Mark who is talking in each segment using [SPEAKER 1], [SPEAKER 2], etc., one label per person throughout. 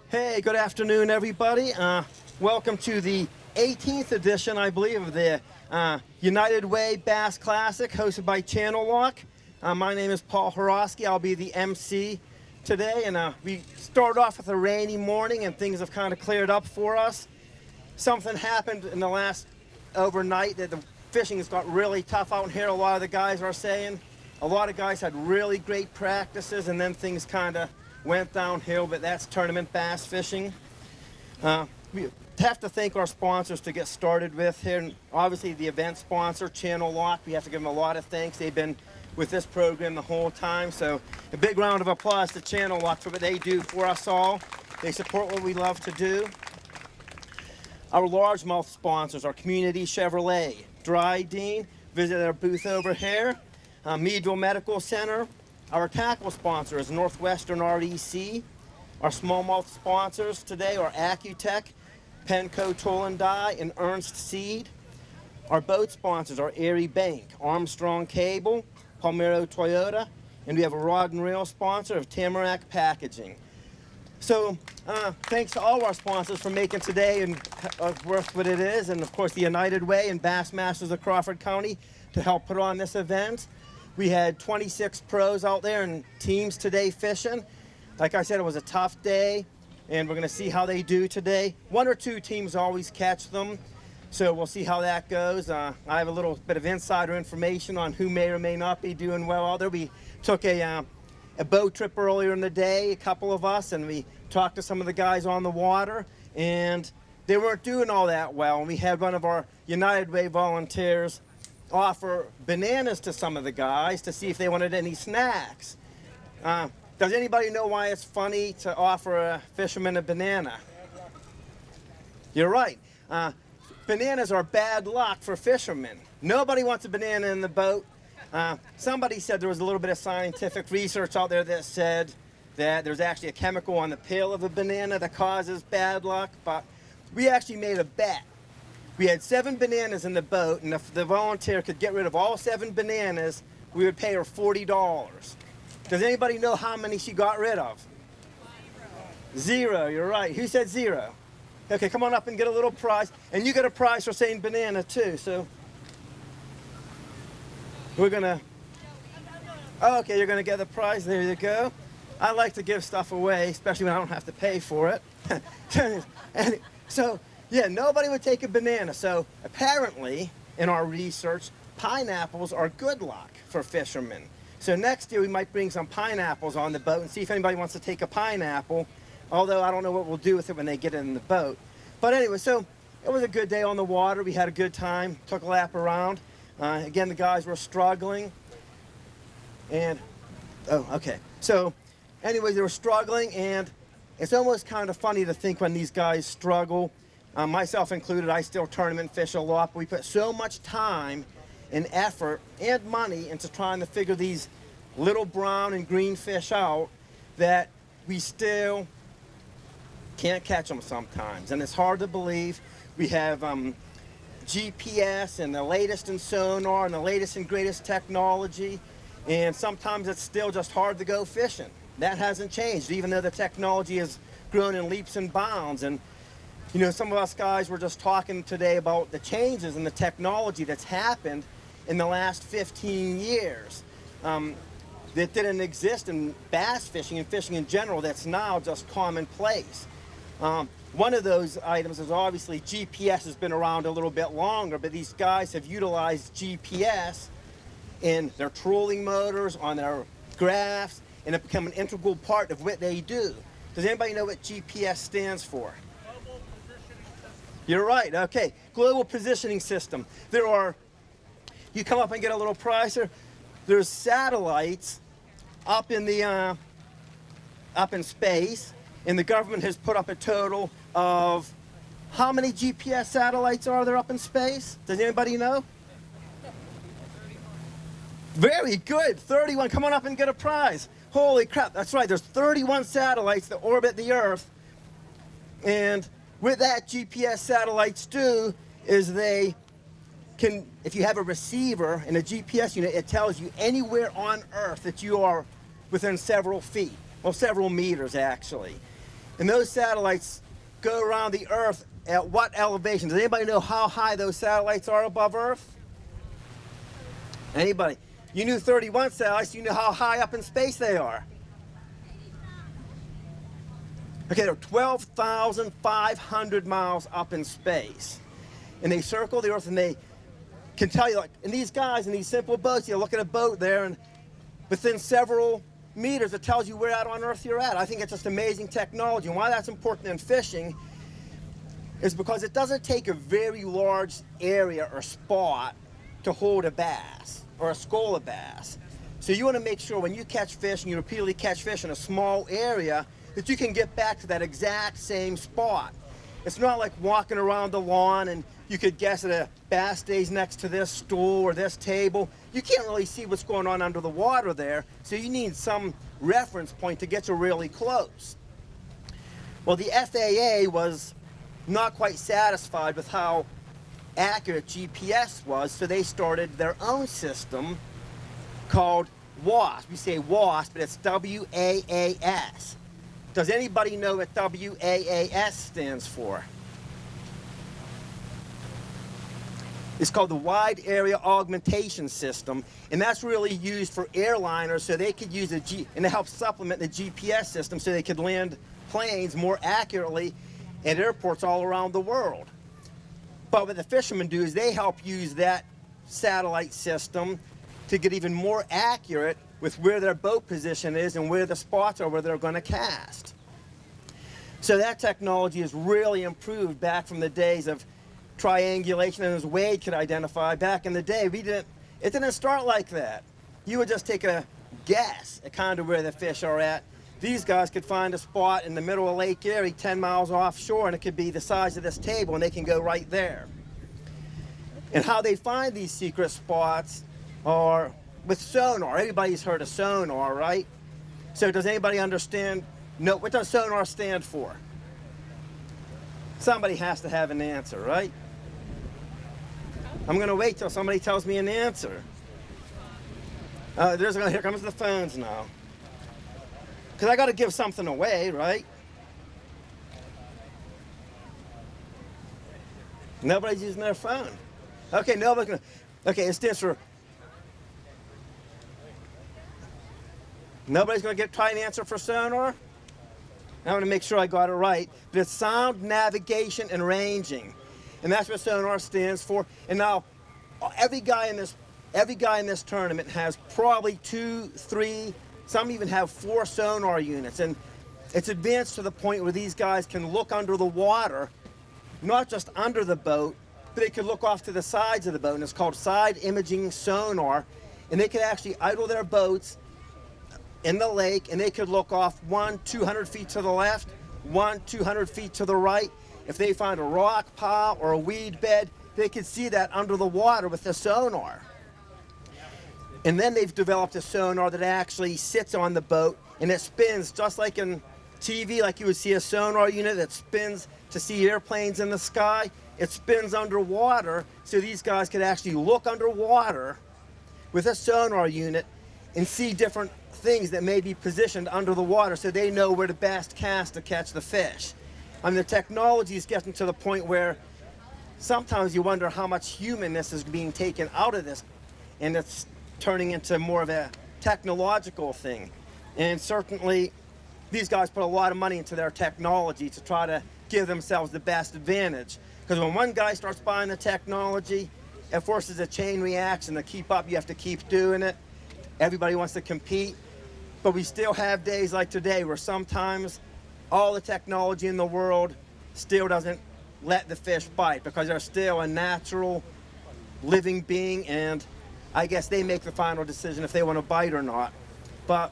[SPEAKER 1] Hey, good afternoon, everybody. Welcome to the 18th edition, I believe, of the United Way Bass Classic, hosted by Channel Lock. My name is Paul Horosky. I'll be the MC today, and we start off with a rainy morning, and things have kind of cleared up for us. Something happened in the last overnight that the fishing has got really tough out here. A lot of the guys are saying. A lot of guys had really great practices, and then things kind of went downhill, but that's tournament bass fishing. We have to thank our sponsors to get started with here. And obviously the event sponsor, Channel Lock, we have to give them a lot of thanks. They've been with this program the whole time. So a big round of applause to Channel Lock for what they do for us all. They support what we love to do. Our largemouth sponsors are Community Chevrolet, Dry Dane, visit our booth over here, Meadville Medical Center. Our tackle sponsor is Northwestern REC. Our smallmouth sponsors today are Accutech, Penco Tool and Die, and Ernst Seed. Our boat sponsors are Erie Bank, Armstrong Cable, Palmero Toyota, and we have a rod and reel sponsor of Tamarack Packaging. So thanks to all our sponsors for making today and worth what it is, and of course the United Way and Bassmasters of Crawford County to help put on this event. We had 26 pros out there and teams today fishing. Like I said, it was a tough day, and we're going to see how they do today. One or two teams always catch them, so we'll see how that goes. I have a little bit of insider information on who may or may not be doing well out there. We took a boat trip earlier in the day, a couple of us, and we talked to some of the guys on the water, and they weren't doing all that well. And we had one of our United Way volunteers offer bananas to some of the guys to see if they wanted any snacks. Does anybody know why it's funny to offer a fisherman a banana? You're right. Bananas are bad luck for fishermen. Nobody wants a banana in the boat. Somebody said there was a little bit of scientific research out there that said that there's actually a chemical on the peel of a banana that causes bad luck, but we actually made a bet. We had 7 bananas in the boat, and if the volunteer could get rid of all 7 bananas, we would pay her $40. Does anybody know how many she got rid of? 0, you're right. Who said 0? Okay, come on up and get a little prize. And you get a prize for saying banana too, so we're gonna, oh, okay, you're gonna get the prize, there you go. I like to give stuff away, especially when I don't have to pay for it. And so, yeah, nobody would take a banana. So apparently, in our research, pineapples are good luck for fishermen. So next year we might bring some pineapples on the boat and see if anybody wants to take a pineapple, although I don't know what we'll do with it when they get it in the boat. But anyway, so it was a good day on the water. We had a good time, took a lap around. Again, the guys were struggling. And, oh, okay. So anyways, they were struggling, and it's almost kind of funny to think when these guys struggle, myself included, I still tournament fish a lot, but we put so much time and effort and money into trying to figure these little brown and green fish out that we still can't catch them sometimes. And it's hard to believe. We have GPS and the latest in sonar and the latest and greatest technology, and sometimes it's still just hard to go fishing. That hasn't changed, even though the technology has grown in leaps and bounds. And you know, some of us guys were just talking today about the changes in the technology that's happened in the last 15 years that didn't exist in bass fishing and fishing in general, that's now just commonplace. One of those items is obviously GPS has been around a little bit longer, but these guys have utilized GPS in their trolling motors, on their graphs, and it become an integral part of what they do. Does anybody know what GPS stands for? You're right, okay. Global Positioning System. There are, you come up and get a little prize here. There's satellites up in the, up in space, and the government has put up a total of, how many GPS satellites are there up in space? Does anybody know? 31. Very good, 31. Come on up and get a prize. Holy crap, that's right, there's 31 satellites that orbit the Earth, and what that GPS satellites do is they can, if you have a receiver and a GPS unit, it tells you anywhere on Earth that you are within several feet, well, several meters actually. And those satellites go around the Earth at what elevation? Does anybody know how high those satellites are above Earth? Anybody? You knew 31 satellites, you knew how high up in space they are. Okay, they're 12,500 miles up in space. And they circle the Earth, and they can tell you, like, and these guys in these simple boats, you look at a boat there, and within several meters, it tells you where out on Earth you're at. I think it's just amazing technology. And why that's important in fishing is because it doesn't take a very large area or spot to hold a bass or a school of bass. So you want to make sure when you catch fish and you repeatedly catch fish in a small area that you can get back to that exact same spot. It's not like walking around the lawn and you could guess that a bass stays next to this stool or this table. You can't really see what's going on under the water there, so you need some reference point to get you really close. Well, the FAA was not quite satisfied with how accurate GPS was, so they started their own system called WASP. We say WASP, but it's WAAS. Does anybody know what WAAS stands for? It's called the Wide Area Augmentation System, and that's really used for airliners so they could use and to help supplement the GPS system so they could land planes more accurately at airports all around the world. But what the fishermen do is they help use that satellite system to get even more accurate with where their boat position is and where the spots are where they're going to cast. So that technology has really improved back from the days of triangulation, and as Wade could identify, back in the day, it didn't start like that. You would just take a guess at kind of where the fish are at. These guys could find a spot in the middle of Lake Erie 10 miles offshore, and it could be the size of this table, and they can go right there. And how they find these secret spots are with sonar. Everybody's heard of sonar, right? So does anybody understand? No, what does sonar stand for? Somebody has to have an answer, right? I'm going to wait till somebody tells me an answer. Here comes the phones now. Because I got to give something away, right? Nobody's using their phone. Okay, nobody's going to. Okay, it stands for. Nobody's going to try an answer for sonar? I want to make sure I got it right. But it's sound navigation and ranging. And that's what sonar stands for. And now, every guy in this tournament has probably 2, 3, some even have 4 sonar units. And it's advanced to the point where these guys can look under the water, not just under the boat, but they can look off to the sides of the boat. And it's called side imaging sonar. And they can actually idle their boats in the lake, and they could look off 100-200 feet to the left, 100-200 feet to the right. If they find a rock pile or a weed bed, they could see that under the water with the sonar. And then they've developed a sonar that actually sits on the boat, and it spins just like in TV, like you would see a sonar unit that spins to see airplanes in the sky. It spins underwater, so these guys could actually look underwater with a sonar unit and see different things that may be positioned under the water so they know where to best cast to catch the fish. I mean, the technology is getting to the point where sometimes you wonder how much humanness is being taken out of this, and it's turning into more of a technological thing. And certainly these guys put a lot of money into their technology to try to give themselves the best advantage. Because when one guy starts buying the technology, it forces a chain reaction to keep up. You have to keep doing it. Everybody wants to compete. But we still have days like today where sometimes all the technology in the world still doesn't let the fish bite because they're still a natural living being, and I guess they make the final decision if they want to bite or not. But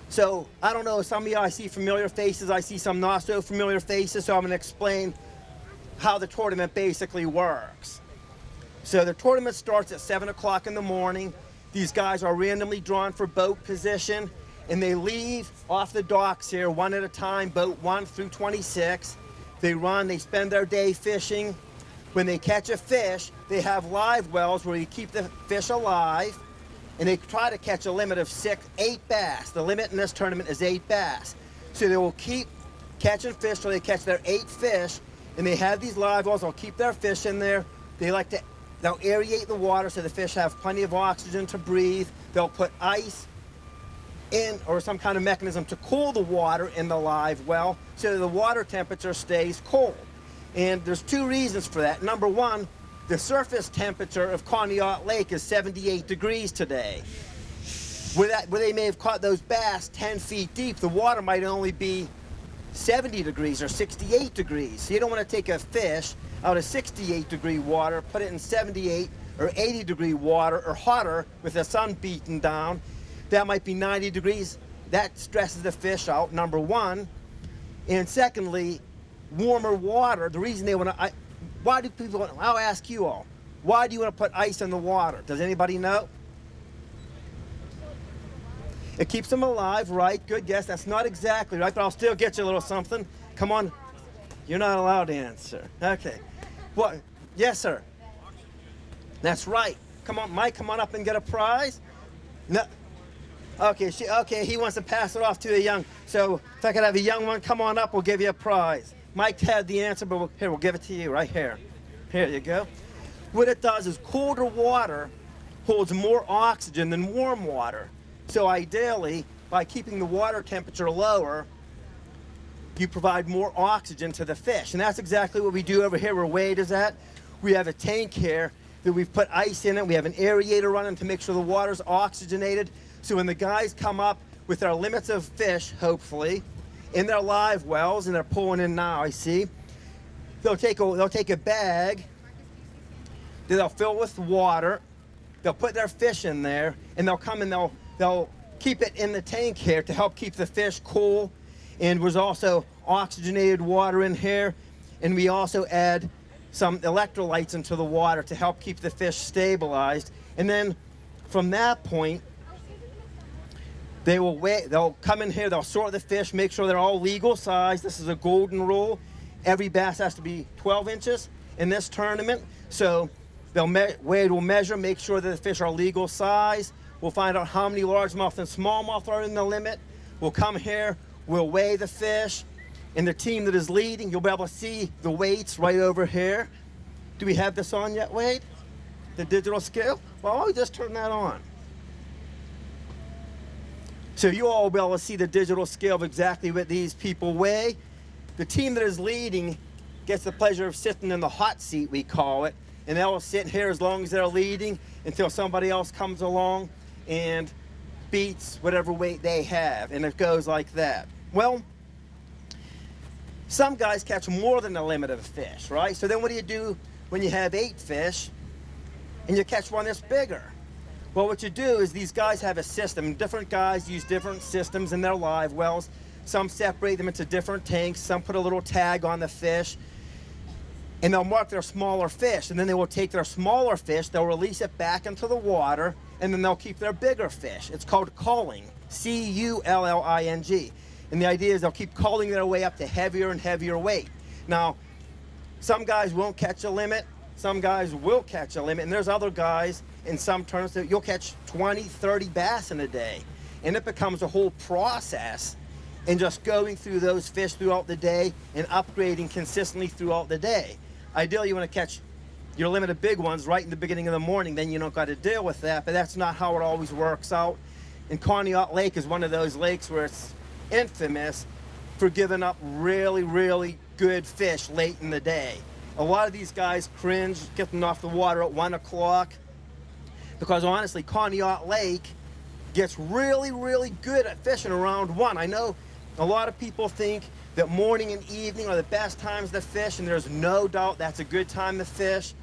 [SPEAKER 1] so I don't know, some of you, I see familiar faces, I see some not so familiar faces, so I'm going to explain how the tournament basically works. So the tournament starts at 7 o'clock in the morning. These guys are randomly drawn for boat position, and they leave off the docks here one at a time, boat 1 through 26. They run, they spend their day fishing. When they catch a fish, they have live wells where you keep the fish alive, and they try to catch a limit of 8 bass. The limit in this tournament is 8 bass. So they will keep catching fish till they catch their 8 fish, and they have these live wells. They'll keep their fish in there. They'll aerate the water so the fish have plenty of oxygen to breathe. They'll put ice in or some kind of mechanism to cool the water in the live well so the water temperature stays cold. And there's 2 reasons for that. Number 1, the surface temperature of Conneaut Lake is 78 degrees today. Where they may have caught those bass 10 feet deep, the water might only be 70 degrees or 68 degrees. So you don't want to take a fish out of 68 degree water, put it in 78 or 80 degree water or hotter with the sun beating down. That might be 90 degrees. That stresses the fish out, number 1. And secondly, warmer water, the reason they want to, why do people, I'll ask you all, why do you want to put ice in the water? Does anybody know? It keeps them alive, right? Good guess. That's not exactly right, but I'll still get you a little something. Come on. You're not allowed to answer. Okay. What? Yes, sir. That's right. Come on, Mike, come on up and get a prize. No. Okay, okay, he wants to pass it off to a young. So if I could have a young one, come on up, we'll give you a prize. Mike had the answer, but we'll give it to you right here. Here you go. What it does is colder water holds more oxygen than warm water. So ideally, by keeping the water temperature lower, you provide more oxygen to the fish. And that's exactly what we do over here where Wade is at. We have a tank here that we've put ice in it. We have an aerator running to make sure the water's oxygenated. So when the guys come up with their limits of fish, hopefully, in their live wells, and they're pulling in now, I see, they'll take a bag that they'll fill with water, they'll put their fish in there, and they'll come and they'll keep it in the tank here to help keep the fish cool. And there's also oxygenated water in here, and we also add some electrolytes into the water to help keep the fish stabilized. And then from that point, they'll come in here, they'll sort the fish, make sure they're all legal size. This is a golden rule. Every bass has to be 12 inches in this tournament. So Wade will measure, make sure that the fish are legal size. We'll find out how many largemouth and smallmouth are in the limit. We'll come here, we'll weigh the fish. And the team that is leading, you'll be able to see the weights right over here. Do we have this on yet, Wade? The digital scale? Well, I'll just turn that on. So you all will be able to see the digital scale of exactly what these people weigh. The team that is leading gets the pleasure of sitting in the hot seat, we call it, and they'll sit here as long as they're leading until somebody else comes along and beats whatever weight they have, and it goes like that. Well, some guys catch more than the limit of fish, right? So then what do you do when you have 8 fish and you catch one that's bigger? Well, what you do is these guys have a system. Different guys use different systems in their live wells. Some separate them into different tanks. Some put a little tag on the fish. And they'll mark their smaller fish. And then they will take their smaller fish, they'll release it back into the water, and then they'll keep their bigger fish. It's called culling, C-U-L-L-I-N-G. And the idea is they'll keep culling their way up to heavier and heavier weight. Now, some guys won't catch a limit. Some guys will catch a limit. And there's other guys in some tournaments that you'll catch 20, 30 bass in a day. And it becomes a whole process in just going through those fish throughout the day and upgrading consistently throughout the day. Ideally, you want to catch your limit of big ones right in the beginning of the morning, then you don't got to deal with that, but that's not how it always works out. And Conneaut Lake is one of those lakes where it's infamous for giving up really, really good fish late in the day. A lot of these guys cringe getting off the water at 1 o'clock because honestly, Conneaut Lake gets really, really good at fishing around 1. I know a lot of people think that morning and evening are the best times to fish, and there's no doubt that's a good time to fish.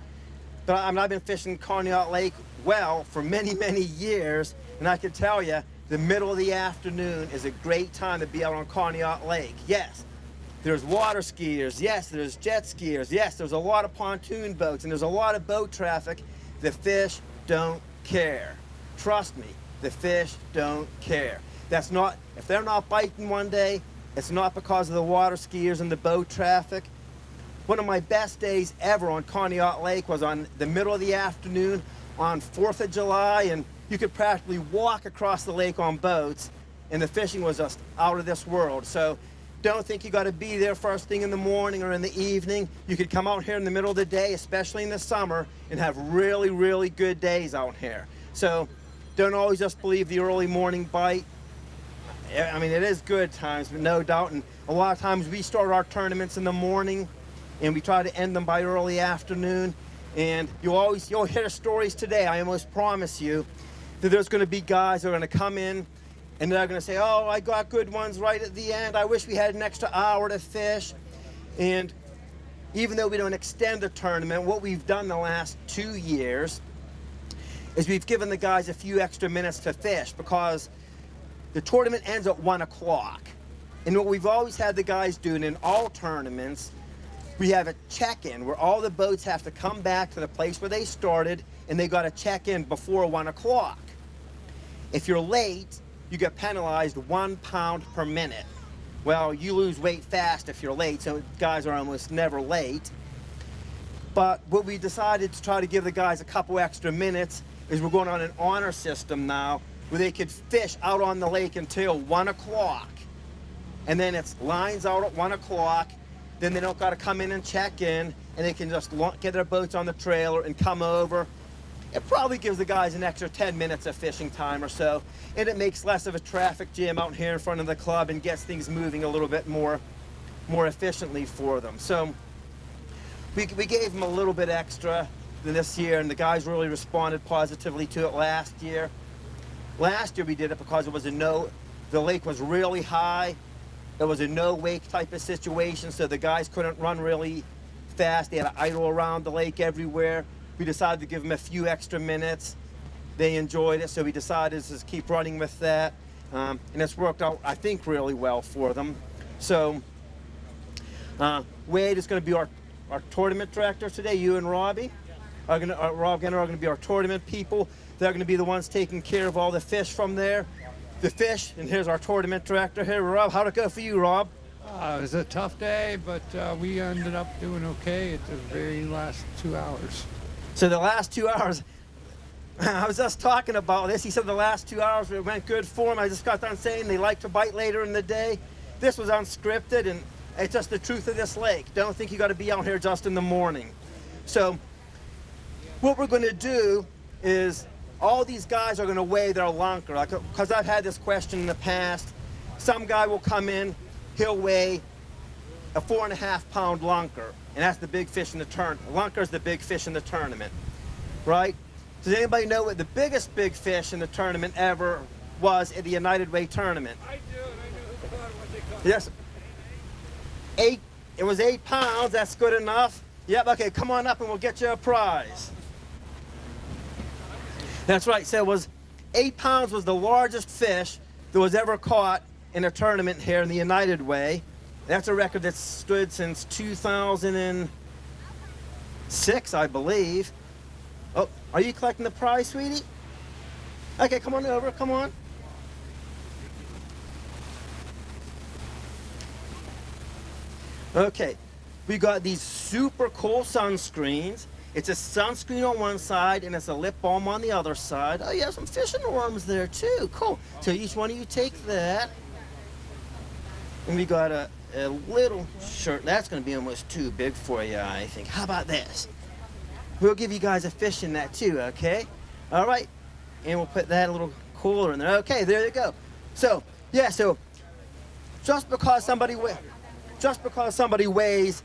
[SPEAKER 1] But I've been fishing Conneaut Lake well for many, many years, and I can tell you, the middle of the afternoon is a great time to be out on Conneaut Lake. Yes, there's water skiers. Yes, there's jet skiers. Yes, there's a lot of pontoon boats, and there's a lot of boat traffic. The fish don't care. Trust me, the fish don't care. That's not, if they're not biting one day, it's not because of the water skiers and the boat traffic. One of my best days ever on Conneaut Lake was on the middle of the afternoon on 4th of July, and you could practically walk across the lake on boats, and the fishing was just out of this world. So don't think you got to be there first thing in the morning or in the evening. You could come out here in the middle of the day, especially in the summer, and have really, really good days out here. So don't always just believe the early morning bite. I mean, it is good times, but no doubt. And a lot of times we start our tournaments in the morning and we try to end them by early afternoon. And you'll hear stories today, I almost promise you, that there's going to be guys that are going to come in and they're going to say, oh, I got good ones right at the end. I wish we had an extra hour to fish. And even though we don't extend the tournament, what we've done the last 2 years is we've given the guys a few extra minutes to fish, because the tournament ends at 1 o'clock. And what we've always had the guys doing in all tournaments, we have a check-in where all the boats have to come back to the place where they started, and they got to check in before 1 o'clock. If you're late, you get penalized 1 pound per minute. Well, you lose weight fast if you're late, so guys are almost never late. But what we decided to try to give the guys a couple extra minutes is we're going on an honor system now where they could fish out on the lake until 1 o'clock. And then it's lines out at 1 o'clock. Then they don't got to come in and check in, and they can just get their boats on the trailer and come over. It probably gives the guys an extra 10 minutes of fishing time or so, and it makes less of a traffic jam out here in front of the club and gets things moving a little bit more efficiently for them. So we gave them a little bit extra than this year, and the guys really responded positively to it last year. Last year we did it because it was the lake was really high. It was a no wake type of situation, so the guys couldn't run really fast. They had to idle around the lake everywhere. We decided to give them a few extra minutes. They enjoyed it, so we decided to just keep running with that. And it's worked out, I think, really well for them. So Wade is going to be our tournament director today. You and Robbie Rob Genner are going to be our tournament people. They're going to be the ones taking care of all the fish from there. The fish, and here's our tournament director here, Rob. How'd it go for you, Rob?
[SPEAKER 2] It was a tough day, but we ended up doing okay at the very last 2 hours.
[SPEAKER 1] So the last 2 hours, I was just talking about this. He said the last 2 hours it went good for him. I just got done saying they like to bite later in the day. This was unscripted, and it's just the truth of this lake. Don't think you got to be out here just in the morning. So what we're going to do is all these guys are going to weigh their lunker. Because I've had this question in the past. Some guy will come in, he'll weigh a 4.5 pound lunker, and that's the big fish in the tournament. Lunker's the big fish in the tournament, right? Does anybody know what the biggest big fish in the tournament ever was at the United Way tournament?
[SPEAKER 2] I do, and I know what they call it.
[SPEAKER 1] Yes. It was 8 pounds. That's good enough. Yep. Okay. Come on up, and we'll get you a prize. That's right. So it was 8 pounds was the largest fish that was ever caught in a tournament here in the United Way. That's a record that's stood since 2006, I believe. Oh, are you collecting the prize, sweetie? Okay, come on over. Come on. Okay, we got these super cool sunscreens. It's a sunscreen on one side and it's a lip balm on the other side. Oh, you have some fishing worms there too. Cool. So each one of you take that. And we got a little shirt. That's going to be almost too big for you, I think. How about this? We'll give you guys a fish in that too, okay? All right. And we'll put that little cooler in there. Okay, there you go. So, yeah, so just because somebody weighs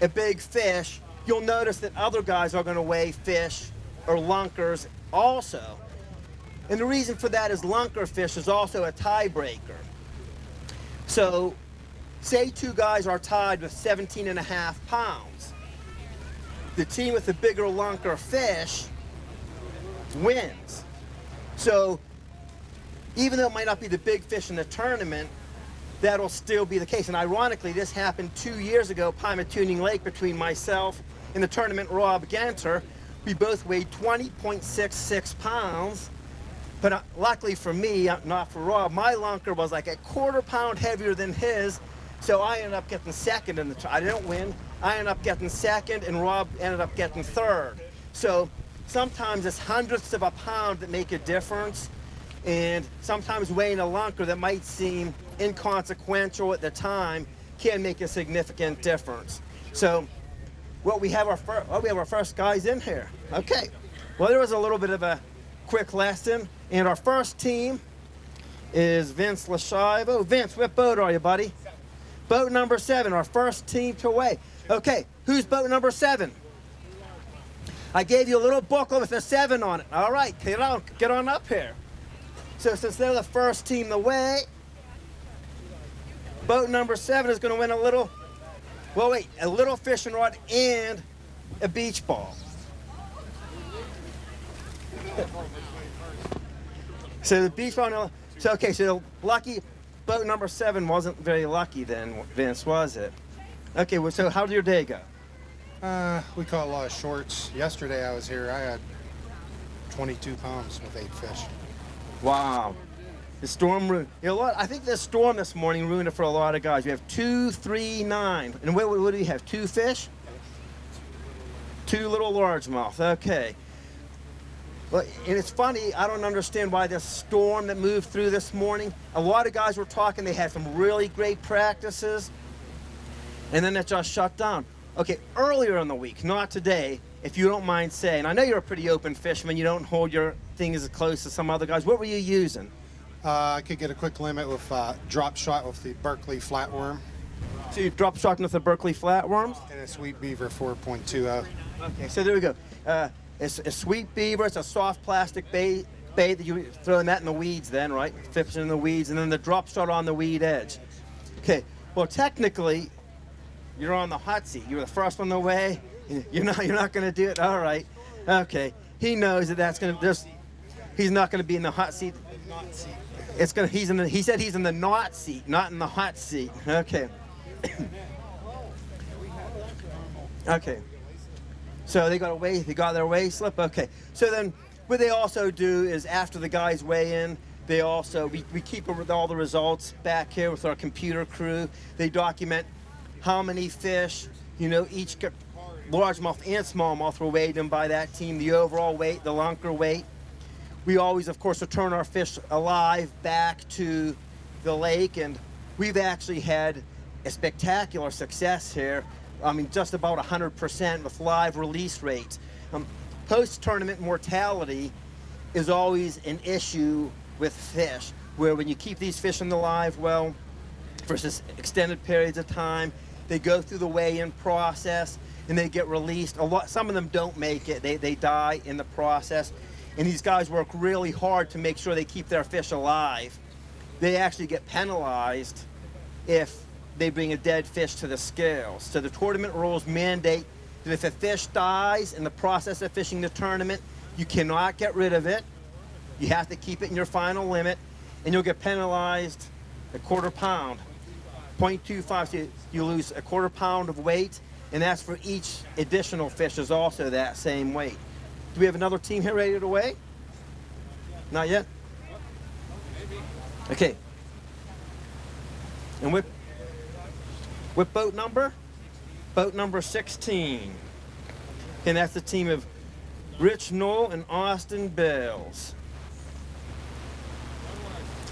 [SPEAKER 1] a big fish, you'll notice that other guys are going to weigh fish or lunkers also. And the reason for that is lunker fish is also a tiebreaker. So, say two guys are tied with 17.5 pounds. The team with the bigger lunker fish wins. So, even though it might not be the big fish in the tournament, that'll still be the case. And ironically, this happened 2 years ago, Pymatuning Lake, between myself and the tournament Rob Genter. We both weighed 20.66 pounds. But luckily for me, not for Rob, my lunker was like a 1/4 pound heavier than his. So I ended up getting second in the I didn't win. I ended up getting second, and Rob ended up getting third. So sometimes it's hundredths of a pound that make a difference. And sometimes weighing a lunker that might seem inconsequential at the time can make a significant difference. So we have our first guys in here. Okay. Well, there was a little bit of a quick lesson. And our first team is Vince Lashivo. Vince, what boat are you, buddy? Boat number 7, our first team to weigh. Okay, who's boat number 7? I gave you a little booklet with a 7 on it. All right, get on up here. So since they're the first team to weigh, boat number 7 is going to win a little fishing rod and a beach ball. So the beach ball, so the lucky boat number 7 wasn't very lucky then, Vince, was it? Okay, well, so how did your day go?
[SPEAKER 3] We caught a lot of shorts. Yesterday I was here, I had 22 pounds with 8 fish.
[SPEAKER 1] Wow. The storm ruined, I think the storm this morning ruined it for a lot of guys. We have 2, 3, 9. And what do we have, 2 fish? 2 little largemouth, okay. Well, and it's funny, I don't understand why this storm that moved through this morning, a lot of guys were talking, they had some really great practices, and then it just shut down. Okay, earlier in the week, not today, if you don't mind saying, I know you're a pretty open fisherman, you don't hold your thing as close as some other guys. What were you using?
[SPEAKER 3] I could get a quick limit with drop shot with the Berkeley flatworm.
[SPEAKER 1] So you drop shot with the Berkeley flatworms?
[SPEAKER 3] And a Sweet Beaver 4.20.
[SPEAKER 1] Okay, so there we go. It's a Sweet Beaver, it's a soft plastic bait that you throw that in the weeds then, right? Fishing in the weeds, and then the drop shot on the weed edge. Okay, well technically, you're on the hot seat. You were the first one away. You're not going to do it. All right. Okay. He knows that he's not going to be in the hot seat.
[SPEAKER 3] Not seat.
[SPEAKER 1] He said he's in the not seat, not in the hot seat. Okay. Okay. So they got their weigh slip. Okay. So then what they also do is after the guys weigh in, we keep all the results back here with our computer crew. They document how many fish, each largemouth and smallmouth were weighed in by that team, the overall weight, the lunker weight. We always, of course, return our fish alive back to the lake, and we've actually had a spectacular success here. I mean, just about 100% with live release rates. Post-tournament mortality is always an issue with fish, where when you keep these fish in the live well for extended periods of time, they go through the weigh-in process and they get released. Some of them don't make it. They die in the process. And these guys work really hard to make sure they keep their fish alive. They actually get penalized if they bring a dead fish to the scales. So the tournament rules mandate that if a fish dies in the process of fishing the tournament, you cannot get rid of it. You have to keep it in your final limit, and you'll get penalized a quarter pound. 0.25, so you lose a quarter pound of weight, and that's for each additional fish is also that same weight. Do we have another team here ready to weigh? Not yet? Okay. And what boat number? Boat number 16. And that's the team of Rich Knoll and Austin Bales.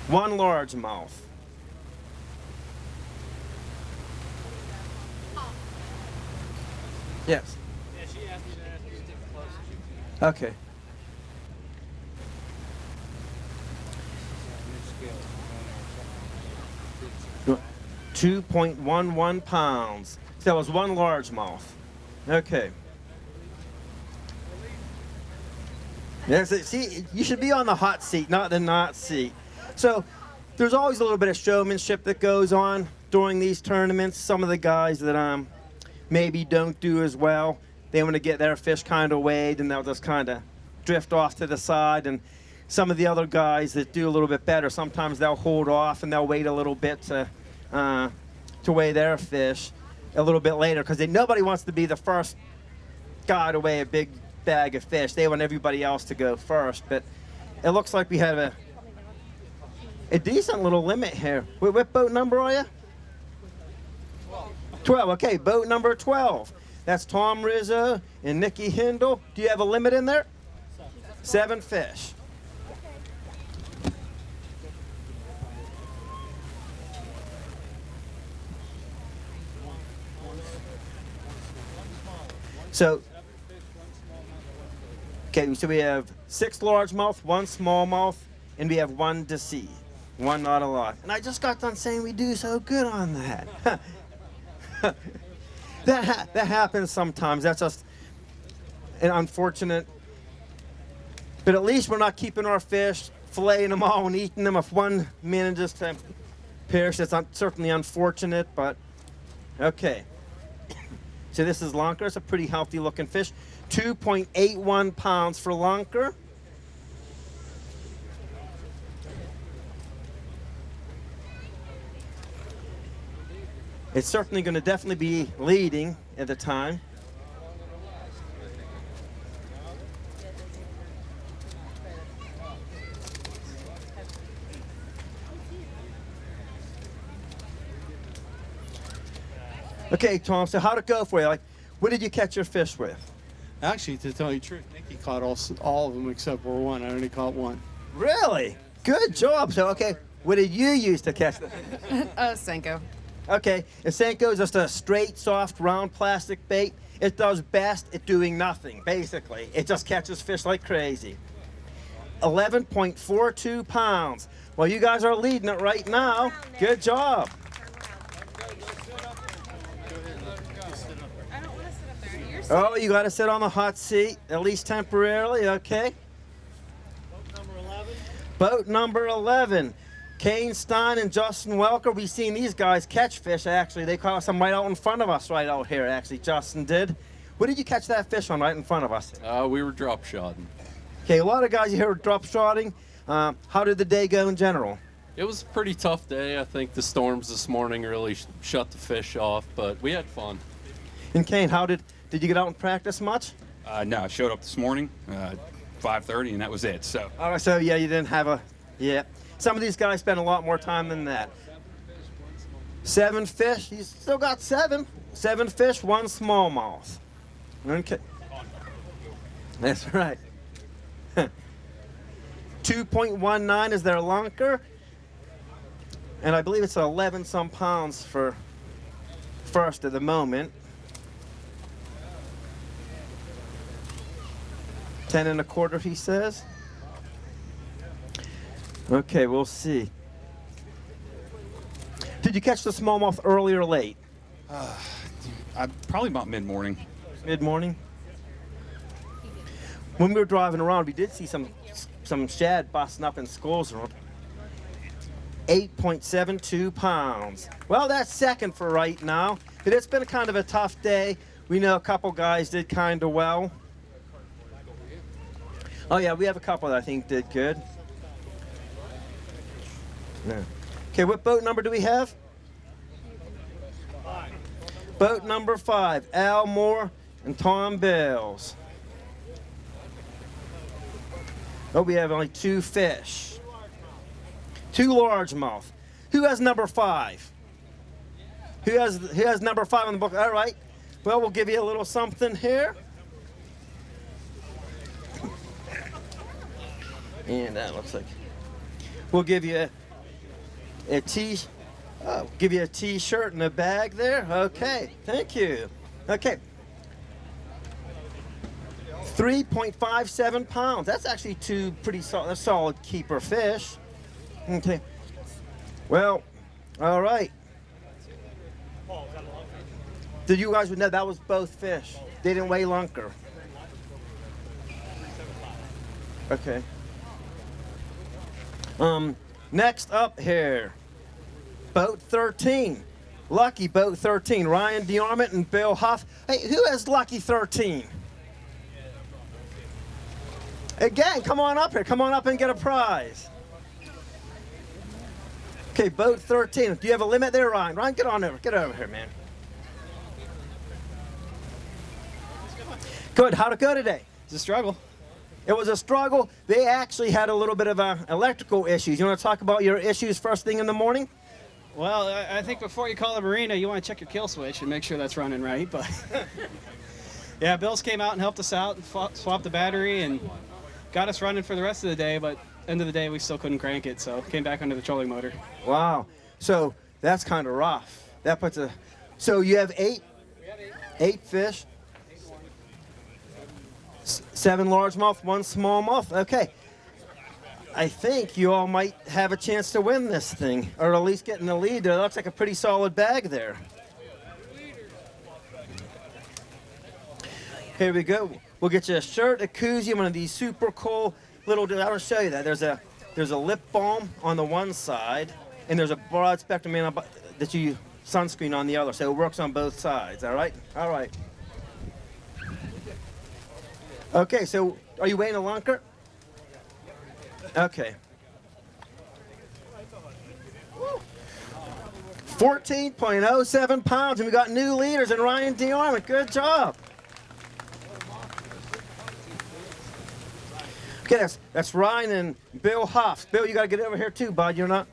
[SPEAKER 1] 1 largemouth. Yes.
[SPEAKER 4] Yeah, she asked me to stick close to you.
[SPEAKER 1] Okay.
[SPEAKER 4] Scale.
[SPEAKER 1] 2.11 pounds. So that was 1 largemouth. Okay. Yes, see, you should be on the hot seat, not the not seat. So there's always a little bit of showmanship that goes on during these tournaments. Some of the guys that maybe don't do as well, they want to get their fish kind of weighed, and they'll just kind of drift off to the side. And some of the other guys that do a little bit better, sometimes they'll hold off and they'll wait a little bit to weigh their fish a little bit later, because nobody wants to be the first guy to weigh a big bag of fish. They want everybody else to go first. But it looks like we have a decent little limit here. What boat number are you? 12. Okay, boat number 12. That's Tom Rizzo and Nikki Hindle. Do you have a limit in there? 7 fish. So, okay, so we have 6 largemouth, 1 smallmouth, and we have 1 deceased. 1 not alive. And I just got done saying we do so good on that. That happens sometimes. That's just an unfortunate. But at least we're not keeping our fish, filleting them all and eating them. If one manages to perish, it's certainly unfortunate, but okay. So this is lunker. It's a pretty healthy looking fish. 2.81 pounds for lunker. It's certainly going to definitely be leading at the time. Okay, Tom, so how'd it go for you? Like, what did you catch your fish with?
[SPEAKER 5] Actually, to tell you the truth, Nicky caught all of them except for 1. I only caught 1.
[SPEAKER 1] Really? Good job. So, okay, what did you use to catch them?
[SPEAKER 6] Senko.
[SPEAKER 1] Okay, a Senko is just a straight, soft, round plastic bait. It does best at doing nothing, basically. It just catches fish like crazy. 11.42 pounds. Well, you guys are leading it right now. Good job.
[SPEAKER 6] I don't want to sit up there. You're
[SPEAKER 1] Oh, you got to sit on the hot seat, at least temporarily, okay? Boat number 11. Kane Stein and Justin Welker. We've seen these guys catch fish, actually. They caught some right out in front of us, right out here, actually. Justin did. What did you catch that fish on right in front of us?
[SPEAKER 7] We were drop shotting.
[SPEAKER 1] Okay, a lot of guys you hear drop shotting. How did the day go in general?
[SPEAKER 7] It was a pretty tough day. I think the storms this morning really shut the fish off, but we had fun.
[SPEAKER 1] And Kane, did you get out and practice much?
[SPEAKER 8] No, I showed up this morning, 5:30, and that was it. So.
[SPEAKER 1] All right, so yeah, you didn't have yeah. Some of these guys spend a lot more time than that. 7 fish. You still got 7. 7 fish, 1 smallmouth. Okay. That's right. 2.19 is their lunker. And I believe it's 11 some pounds for first at the moment. 10 1/4, he says. Okay, we'll see. Did you catch the smallmouth early or late?
[SPEAKER 8] Probably about mid-morning.
[SPEAKER 1] Mid-morning? When we were driving around, we did see some shad busting up in schools around. 8.72 pounds. Well, that's second for right now, but it's been kind of a tough day. We know a couple guys did kind of well. Oh yeah, we have a couple that I think did good. Yeah. Okay, what boat number do we have?
[SPEAKER 4] 5.
[SPEAKER 1] Boat number 5, Al Moore and Tom Bills. Oh, we have only 2 fish. 2 largemouth. Who has number 5? Who has number 5 on the book? All right. Well, we'll give you a little something here. And that looks like we'll give you a t-shirt and a bag there. Okay, thank you. Okay. 3.57 pounds. That's actually 2 pretty solid keeper fish. Okay. Well, all right. Did you guys know that was both fish? They didn't weigh lunker. Okay. Next up here, boat 13. Lucky boat 13. Ryan DeArmond and Bill Huff. Hey, who has lucky 13? Again, come on up here. Come on up and get a prize. Okay, boat 13. Do you have a limit there, Ryan? Ryan, get on over. Get over here, man. Good. How'd it go today?
[SPEAKER 5] It's a struggle.
[SPEAKER 1] It was a struggle. They actually had a little bit of electrical issues. You want to talk about your issues first thing in the morning?
[SPEAKER 9] Well, I think before you call a marina, you want to check your kill switch and make sure that's running right. But yeah, Bills came out and helped us out and swapped the battery and got us running for the rest of the day. But end of the day, we still couldn't crank it, so came back under the trolling motor.
[SPEAKER 1] Wow. So that's kind of rough. That puts a. So you have 8. 8 fish. 7 largemouth, 1 smallmouth. Okay. I think you all might have a chance to win this thing, or at least get in the lead. It looks like a pretty solid bag there. Here we go. We'll get you a shirt, a koozie, one of these super cool little. I want to show you that. There's a lip balm on the one side, and there's a broad spectrum that you sunscreen on the other, so it works on both sides. All right. All right. Okay. So, are you weighing a lunker? Okay. 14.07 pounds, and we got new leaders in Ryan DeArmond. Good job. Okay, that's Ryan and Bill Hoffs. Bill, you got to get over here too, bud. You're not.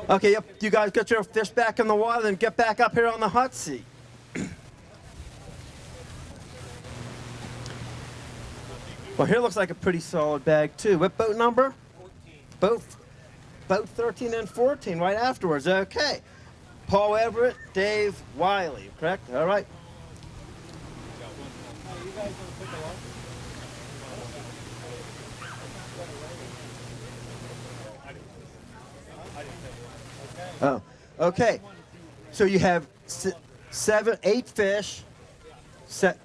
[SPEAKER 1] Okay, yep. You guys get your fish back in the water, then get back up here on the hot seat. Well, here looks like a pretty solid bag too. What boat number? 14. Boat 13 and 14 right afterwards. Okay. Paul Everett, Dave Wiley, correct? All right. Oh, okay. So you have 8 fish, 7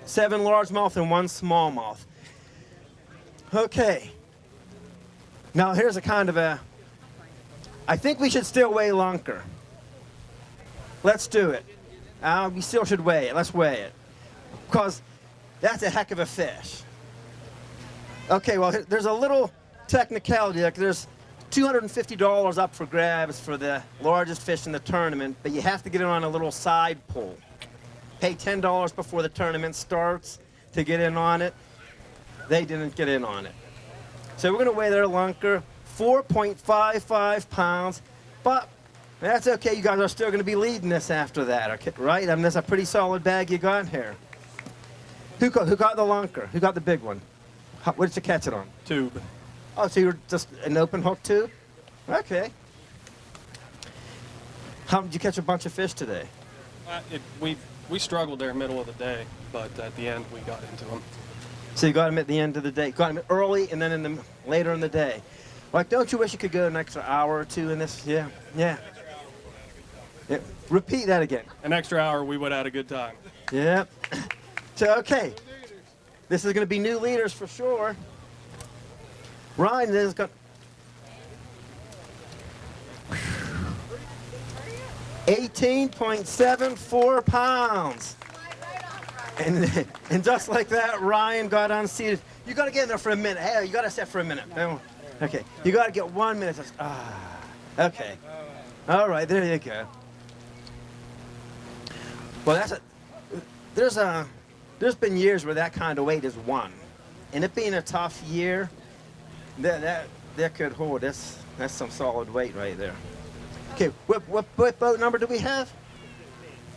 [SPEAKER 1] largemouth and 1 smallmouth. Okay. Now here's a kind of a. I think we should still weigh lunker. Let's do it. We still should weigh it. Let's weigh it, because that's a heck of a fish. Okay. Well, there's a little technicality. Like there's $250 up for grabs for the largest fish in the tournament, but you have to get it on a little side pull. Pay $10 before the tournament starts to get in on it. They didn't get in on it. So we're going to weigh their lunker, 4.55 pounds, but that's okay. You guys are still going to be leading this after that, okay, right? I mean, that's a pretty solid bag you got here. Who got the lunker? Who got the big one? What did you catch it on?
[SPEAKER 4] Tube.
[SPEAKER 1] Oh, so you were just an open hook tube? Okay. How did you catch a bunch of fish today?
[SPEAKER 4] We struggled there middle of the day, but at the end we got into them.
[SPEAKER 1] So you got them at the end of the day. Got them early and then later in the day. Like, don't you wish you could go an extra hour or two in this? Yeah, yeah. Repeat that again.
[SPEAKER 4] An extra hour, we would have had a good time.
[SPEAKER 1] Yeah. So, okay. This is going to be new leaders for sure. Ryan is got 18.74 pounds. And just like that, Ryan got unseated. You got to get in there for a minute. Hey, you got to sit for a minute. Okay, you got to get 1 minute. Okay. All right, there you go. Well, there's been years where that kind of weight is won, and it being a tough year, that could hold. That's some solid weight right there. Okay, what boat number do we have?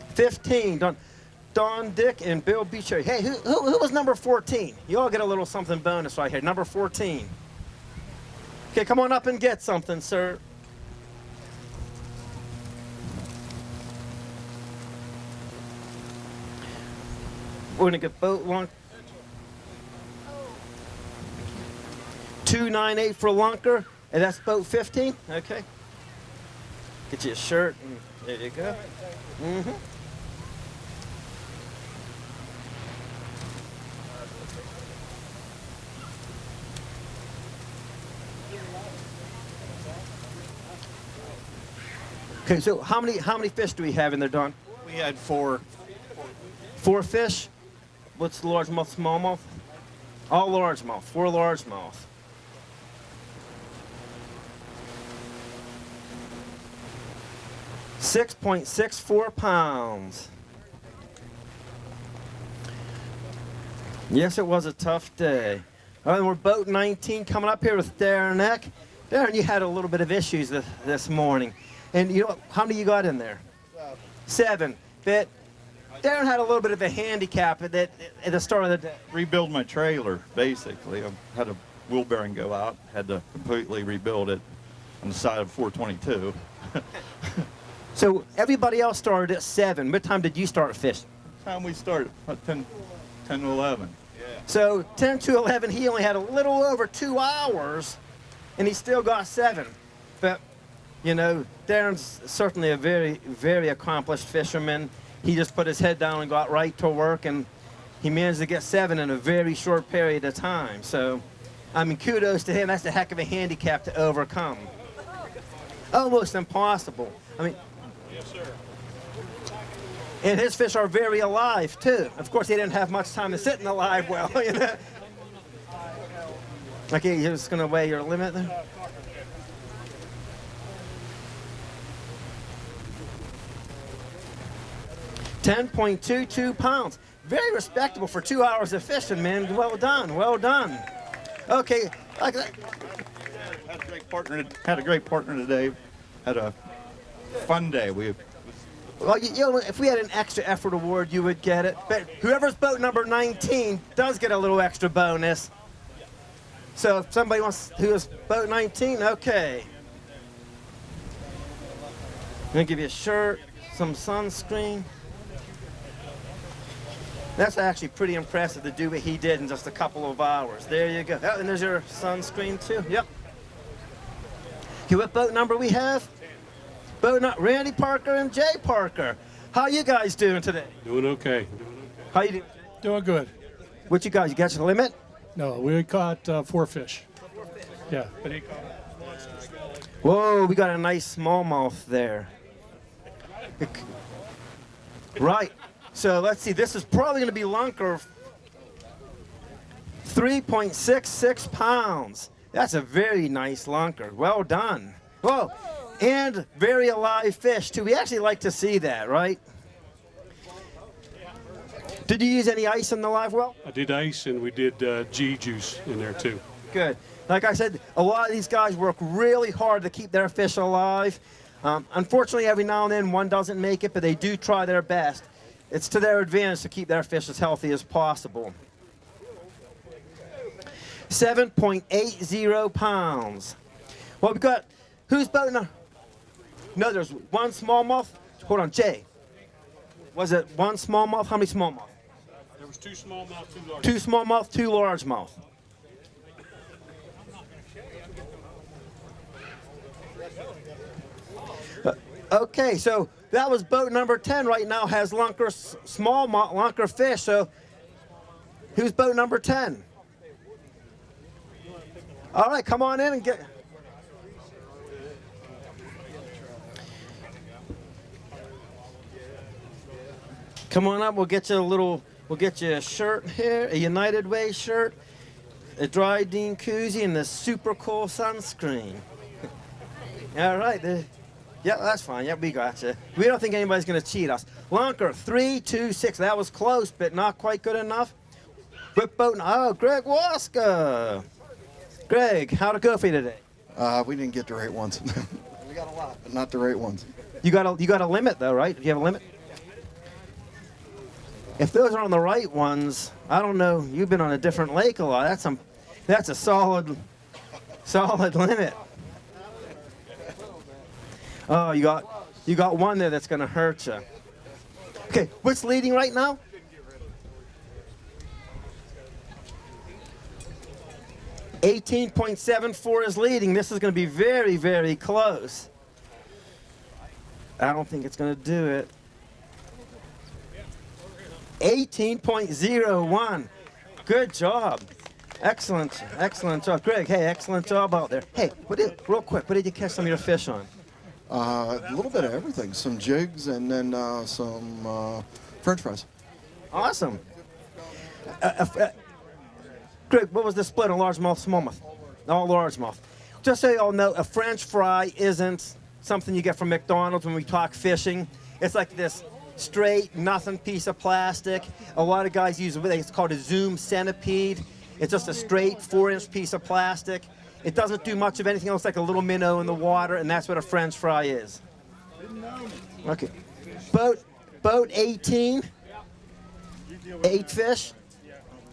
[SPEAKER 1] 15. Don Dick and Bill Beecher. Hey, who was number 14? You all get a little something bonus right here. Number 14. Okay, come on up and get something, sir. We're gonna get boat lunker. 298 for lunker, and that's boat 15. Okay. Get you a shirt. And there you go. Mm-hmm. Okay, so how many fish do we have in there, Don?
[SPEAKER 4] We had 4.
[SPEAKER 1] 4 fish? What's the largemouth, smallmouth? All largemouth, 4 largemouth. $6.64 pounds. Yes, it was a tough day. All right, we're boat 19 coming up here with Darren Eck. Darren, you had a little bit of issues this morning. And you know, how many you got in there? 7. But Darren had a little bit of a handicap at the start of the day.
[SPEAKER 10] Rebuild my trailer, basically. I had a wheel bearing go out, had to completely rebuild it on the side of 422.
[SPEAKER 1] So everybody else started at 7. What time did you start fishing?
[SPEAKER 10] Time we started, about 10 10 to 11.
[SPEAKER 1] So 10 to 11, he only had a little over 2 hours, and he still got 7. But, you know, Darren's certainly a very, very accomplished fisherman. He just put his head down and got right to work, and he managed to get 7 in a very short period of time. So, I mean, kudos to him. That's a heck of a handicap to overcome. Almost impossible. I mean,
[SPEAKER 11] Yes, sir.
[SPEAKER 1] and his fish are very alive, too. Of course, he didn't have much time to sit in the live well, you know. Okay, you're just going to weigh your limit there? $10.22 pounds. Very respectable for 2 hours of fishing, man. Well done, well done. Okay, like that.
[SPEAKER 10] Had a great partner. Had a great partner today. Had a fun day.
[SPEAKER 1] Well, you know, if we had an extra effort award, you would get it. But whoever's boat number 19 does get a little extra bonus. So if somebody wants who is boat 19, okay. I'm gonna give you a shirt, some sunscreen. That's actually pretty impressive to do what he did in just a couple of hours. There you go. Oh, and there's your sunscreen too. Yep. Okay, what boat number we have? Boat number Randy Parker and Jay Parker. How you guys doing today?
[SPEAKER 11] Doing okay.
[SPEAKER 1] How you doing?
[SPEAKER 5] Doing good.
[SPEAKER 1] What you guys? You got your limit?
[SPEAKER 5] No, we caught 4 fish. Yeah, but he caught.
[SPEAKER 1] Whoa, we got a nice smallmouth there. Right. So let's see. This is probably going to be lunker. 3.66 pounds. That's a very nice lunker. Well done. Whoa. And very alive fish, too. We actually like to see that, right? Did you use any ice in the live well?
[SPEAKER 11] I did ice and we did G juice in there too.
[SPEAKER 1] Good. Like I said, a lot of these guys work really hard to keep their fish alive. Unfortunately, every now and then one doesn't make it, but they do try their best. It's to their advantage to keep their fish as healthy as possible. 7.80 pounds. Well, we got, who's boat now? No, there's one smallmouth. Hold on, Jay. Was it one smallmouth? How many smallmouth?
[SPEAKER 11] There was 2 smallmouth, 2 large.
[SPEAKER 1] 2 smallmouth, 2 largemouth. Okay, so that was boat number 10 right now, has lunker, smallmouth, lunker fish. So who's boat number 10? All right, come on in and get. Come on up, we'll get you a shirt here, a United Way shirt, a dry Dean koozie, and the super cool sunscreen. All right, yeah, that's fine. Yep, we got you. We don't think anybody's going to cheat us. Lunker, 3.26. That was close, but not quite good enough. Whip boat. Oh, Greg Waska. Greg, how'd it go for you today?
[SPEAKER 12] We didn't get the right ones. We got a lot, but not the right ones.
[SPEAKER 1] You got a limit though, right? Do you have a limit? If those aren't the right ones, I don't know. You've been on a different lake a lot. That's a solid limit. Oh, you got one there that's gonna hurt you. Okay, what's leading right now? $18.74 is leading. This is going to be very, very close. I don't think it's going to do it. 18.01. Good job. Excellent, excellent job. Greg, hey, excellent job out there. Hey, real quick, what did you catch some of your fish on?
[SPEAKER 12] A little bit of everything. Some jigs and then some French fries.
[SPEAKER 1] Awesome. Greg, what was the split on largemouth, smallmouth? All largemouth. Just so you all know, a French fry isn't something you get from McDonald's when we talk fishing. It's like this straight, nothing piece of plastic. A lot of guys use it's called a Zoom centipede. It's just a straight 4-inch piece of plastic. It doesn't do much of anything else, like a little minnow in the water, and that's what a French fry is. Okay. Boat 18. 8 fish.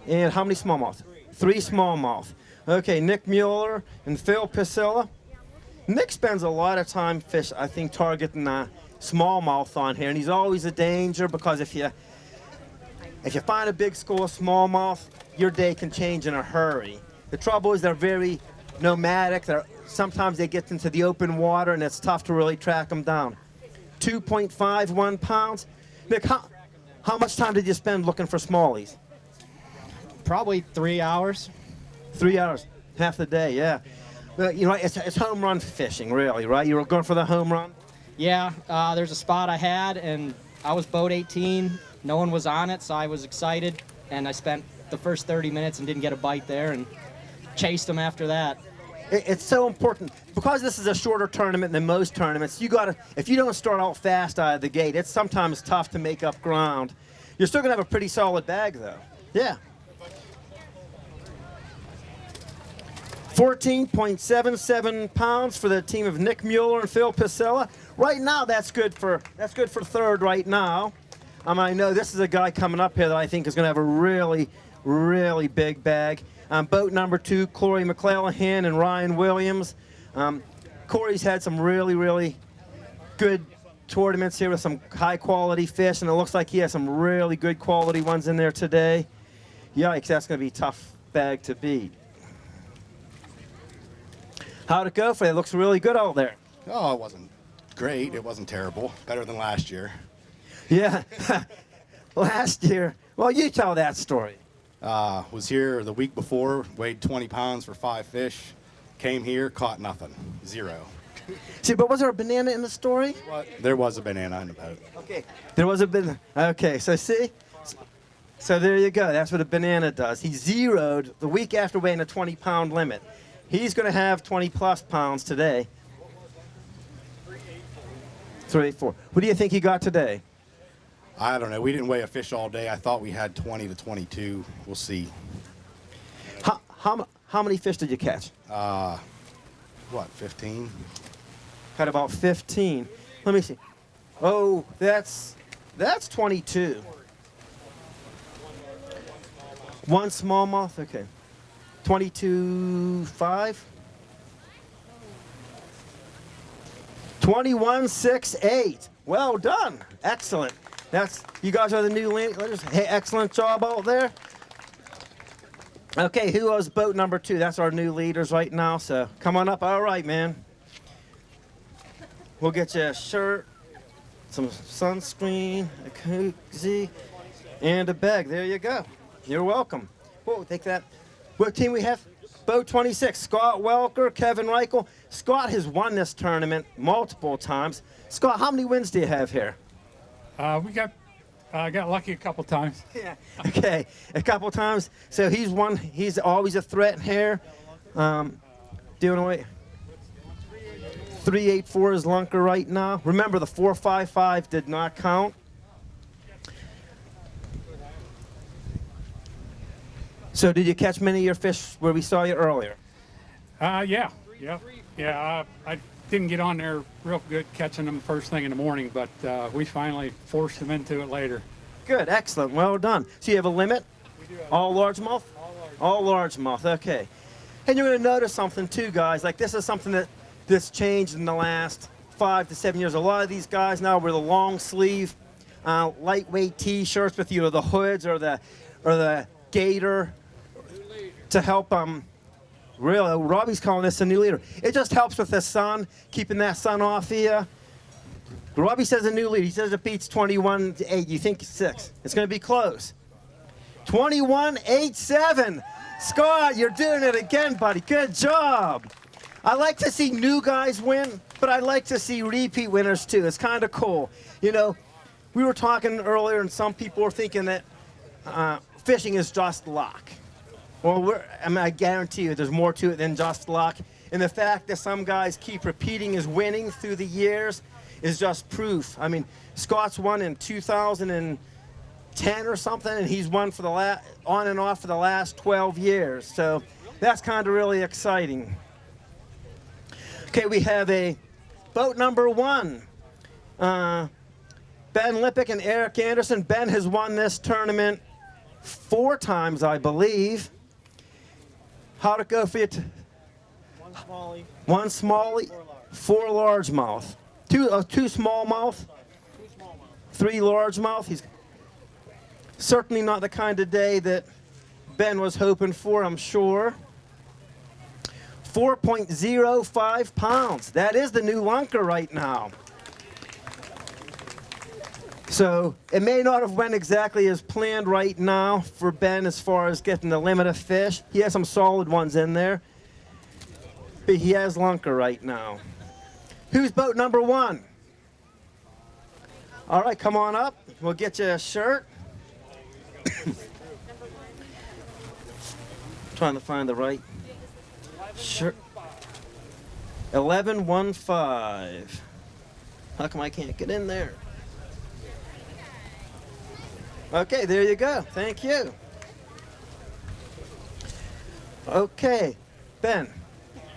[SPEAKER 1] And how many smallmouth? 3 smallmouth. Okay, Nick Mueller and Phil Piscilla. Nick spends a lot of time targeting smallmouth on here, and he's always a danger because if you if you find a big school of smallmouth, your day can change in a hurry. The trouble is they're very nomadic. Sometimes they get into the open water, and it's tough to really track them down. 2.51 pounds. Nick, how much time did you spend looking for smallies?
[SPEAKER 9] Probably 3 hours.
[SPEAKER 1] 3 hours, half the day, yeah. Well, you know, it's home run fishing, really, right? You were going for the home run?
[SPEAKER 9] Yeah, there's a spot I had, and I was boat 18. No one was on it, so I was excited, and I spent the first 30 minutes and didn't get a bite there, and chased them after that.
[SPEAKER 1] It's so important because this is a shorter tournament than most tournaments. If you don't start out fast out of the gate, it's sometimes tough to make up ground. You're still gonna have a pretty solid bag, though. Yeah. 14.77 pounds for the team of Nick Mueller and Phil Pacella. Right now, that's good for third right now. I know this is a guy coming up here that I think is going to have a really, really big bag. Boat number 2, Cory Mcclellahan and Ryan Williams. Cory's had some really, really good tournaments here with some high-quality fish, and it looks like he has some really good quality ones in there today. Yikes, that's going to be a tough bag to beat. How'd it go for you? It looks really good out there.
[SPEAKER 13] Oh, it wasn't great. It wasn't terrible. Better than last year.
[SPEAKER 1] Yeah. Last year. Well, you tell that story.
[SPEAKER 13] Was here the week before, weighed 20 pounds for 5 fish. Came here, caught nothing. 0.
[SPEAKER 1] See, but was there a banana in the story?
[SPEAKER 13] There was a banana in the boat.
[SPEAKER 1] Okay. There was a banana. Okay, so see? So there you go. That's what a banana does. He zeroed the week after weighing a 20-pound limit. He's going to have 20-plus pounds today. 384. What do you think he got today?
[SPEAKER 13] I don't know. We didn't weigh a fish all day. I thought we had 20 to 22. We'll see.
[SPEAKER 1] How many fish did you catch?
[SPEAKER 13] 15?
[SPEAKER 1] Had about 15. Let me see. Oh, that's 22. One smallmouth. Okay. 22.5. 21.68. Well done. Excellent. You guys are the new leaders. Hey, excellent job out there. Okay, who was boat number 2? That's our new leaders right now, so come on up. All right, man. We'll get you a shirt, some sunscreen, a koozie, and a bag. There you go. You're welcome. Whoa, take that. What team we have? Boat 26, Scott Welker, Kevin Reichel. Scott has won this tournament multiple times. Scott, how many wins do you have here?
[SPEAKER 2] We got lucky a couple times.
[SPEAKER 1] Yeah. Okay, a couple times. So he's won. He's always a threat here. Doing away. 384 is Lunker right now. Remember, the 455 did not count. So did you catch many of your fish where we saw you earlier?
[SPEAKER 2] Yeah. I didn't get on there real good catching them first thing in the morning, but we finally forced them into it later.
[SPEAKER 1] Good, excellent, well done. So you have a limit?
[SPEAKER 2] We do have
[SPEAKER 1] all largemouth? All largemouth, okay. And you're going to notice something too, guys. Like this is something that's changed in the last 5 to 7 years. A lot of these guys now wear the long sleeve, lightweight T-shirts with either the hoods or the gator to help really, Robbie's calling this a new leader. It just helps with the sun, keeping that sun off here. Robbie says a new leader. He says it beats 21-8. You think 6? It's going to be close. 21-8-7. Scott, you're doing it again, buddy. Good job. I like to see new guys win, but I like to see repeat winners too. It's kind of cool. You know, we were talking earlier, and some people were thinking that fishing is just luck. Well, I guarantee you there's more to it than just luck. And the fact that some guys keep repeating his winning through the years is just proof. I mean, Scott's won in 2010 or something, and he's won for the on and off for the last 12 years. So that's kind of really exciting. Okay, we have a boat number 1. Ben Lippick and Eric Anderson. Ben has won this tournament 4 times, I believe. How'd it go for you? 1 smallie, 4 largemouth. 2 smallmouth, 3 largemouth. Certainly not the kind of day that Ben was hoping for, I'm sure. 4.05 pounds. That is the new lunker right now. So it may not have went exactly as planned right now for Ben as far as getting the limit of fish. He has some solid ones in there, but he has lunker right now. Who's boat number 1? All right, come on up. We'll get you a shirt. Trying to find the right shirt. 1115. How come I can't get in there? Okay, there you go. Thank you. Okay, Ben,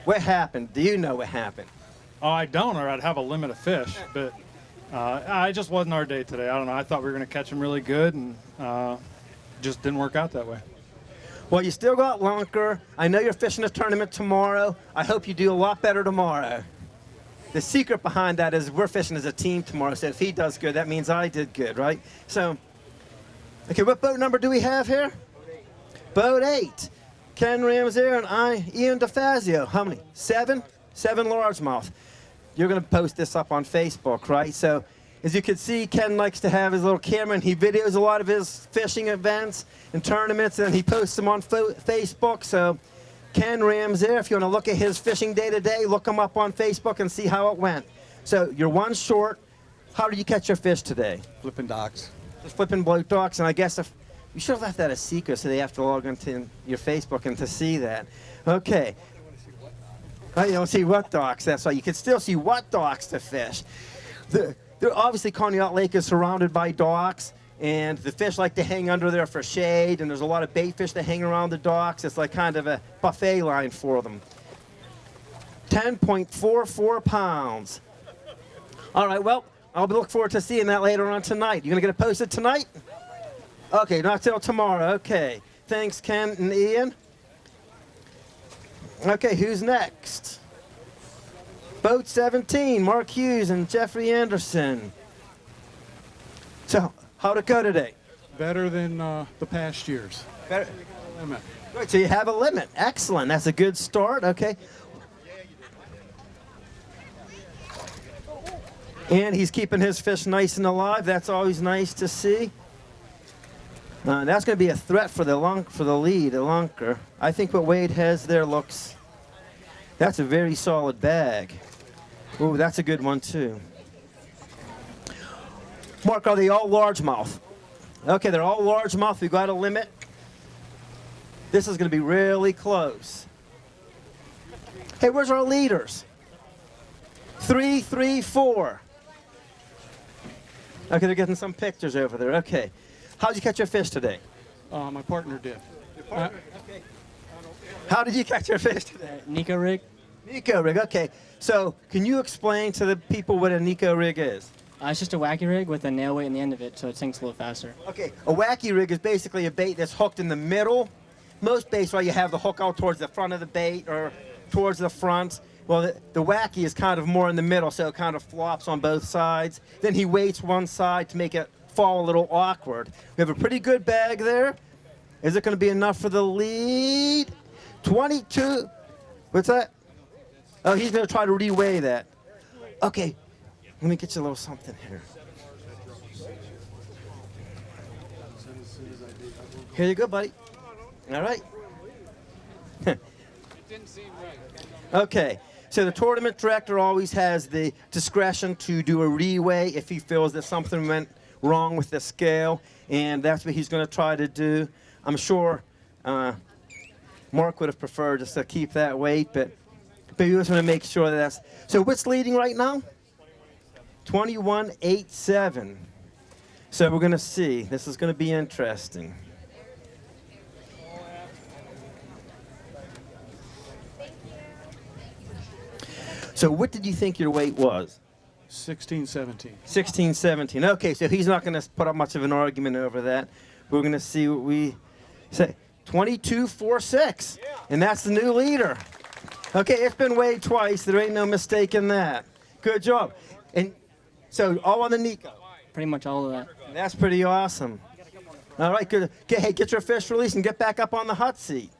[SPEAKER 1] what happened? Do you know what happened?
[SPEAKER 14] Oh, I don't, or I'd have a limit of fish. But it just wasn't our day today. I don't know. I thought we were going to catch them really good, and just didn't work out that way.
[SPEAKER 1] Well, you still got lunker. I know you're fishing a tournament tomorrow. I hope you do a lot better tomorrow. The secret behind that is we're fishing as a team tomorrow, so if he does good, that means I did good, right? So, okay, what boat number do we have here? Boat 8. Ken Ramsey and Ian DeFazio. How many? 7? 7 largemouth. You're going to post this up on Facebook, right? So, as you can see, Ken likes to have his little camera, and he videos a lot of his fishing events and tournaments, and he posts them on Facebook. So, Ken Ramsey, if you want to look at his fishing day-to-day, look him up on Facebook and see how it went. So, you're 1 short. How did you catch your fish today?
[SPEAKER 13] Flipping docks.
[SPEAKER 1] Just flipping bloat docks, and I guess if you should have left that a secret so they have to log into your Facebook and to see that. Okay. Oh, you don't see what docks, that's why. You can still see what docks to fish. Obviously, Conneaut Lake is surrounded by docks, and the fish like to hang under there for shade, and there's a lot of bait fish that hang around the docks. It's like kind of a buffet line for them. 10.44 pounds. All right, well, I'll look forward to seeing that later on tonight. You gonna get it posted tonight? Okay, not till tomorrow. Okay. Thanks, Ken and Ian. Okay, who's next? Boat 17, Mark Hughes and Jeffrey Anderson. So, how'd it go today?
[SPEAKER 5] Better than the past years.
[SPEAKER 1] Better. Right, so you have a limit. Excellent. That's a good start. Okay. And he's keeping his fish nice and alive. That's always nice to see. That's going to be a threat for the lead, the lunker. I think what Wade has there looks. That's a very solid bag. Ooh, that's a good one too. Mark, are they all largemouth? Okay, they're all largemouth. We've got a limit. This is going to be really close. Hey, where's our leaders? 3, 3, 4. Okay, they're getting some pictures over there. Okay. How'd you catch your fish today?
[SPEAKER 5] My partner did.
[SPEAKER 1] Your partner? Okay. How did you catch your fish today?
[SPEAKER 15] Nico rig.
[SPEAKER 1] Nico rig, okay. So, can you explain to the people what a Nico rig is?
[SPEAKER 15] It's just a wacky rig with a nail weight in the end of it, so it sinks a little faster.
[SPEAKER 1] Okay, a wacky rig is basically a bait that's hooked in the middle. Most baits, where you have the hook out towards the front of the bait or towards the front. Well, the wacky is kind of more in the middle, so it kind of flops on both sides. Then he weights one side to make it fall a little awkward. We have a pretty good bag there. Is it going to be enough for the lead? 22. What's that? Oh, he's going to try to reweigh that. Okay, let me get you a little something here. Here you go, buddy. All right. Okay, so the tournament director always has the discretion to do a reweigh if he feels that something went wrong with the scale, and that's what he's going to try to do. I'm sure Mark would have preferred just to keep that weight, but he just want to make sure that that's... So what's leading right now? 21.87. So we're going to see. This is going to be interesting. So what did you think your weight was?
[SPEAKER 5] 16, 17.
[SPEAKER 1] 16, 17. Okay, so he's not going to put up much of an argument over that. We're going to see what we say. 22.46. And that's the new leader. Okay, it's been weighed twice. There ain't no mistake in that. Good job. And so all on the Nico.
[SPEAKER 15] Pretty much all of that.
[SPEAKER 1] That's pretty awesome. All right, good. Hey, get your fish released and get back up on the hot seat.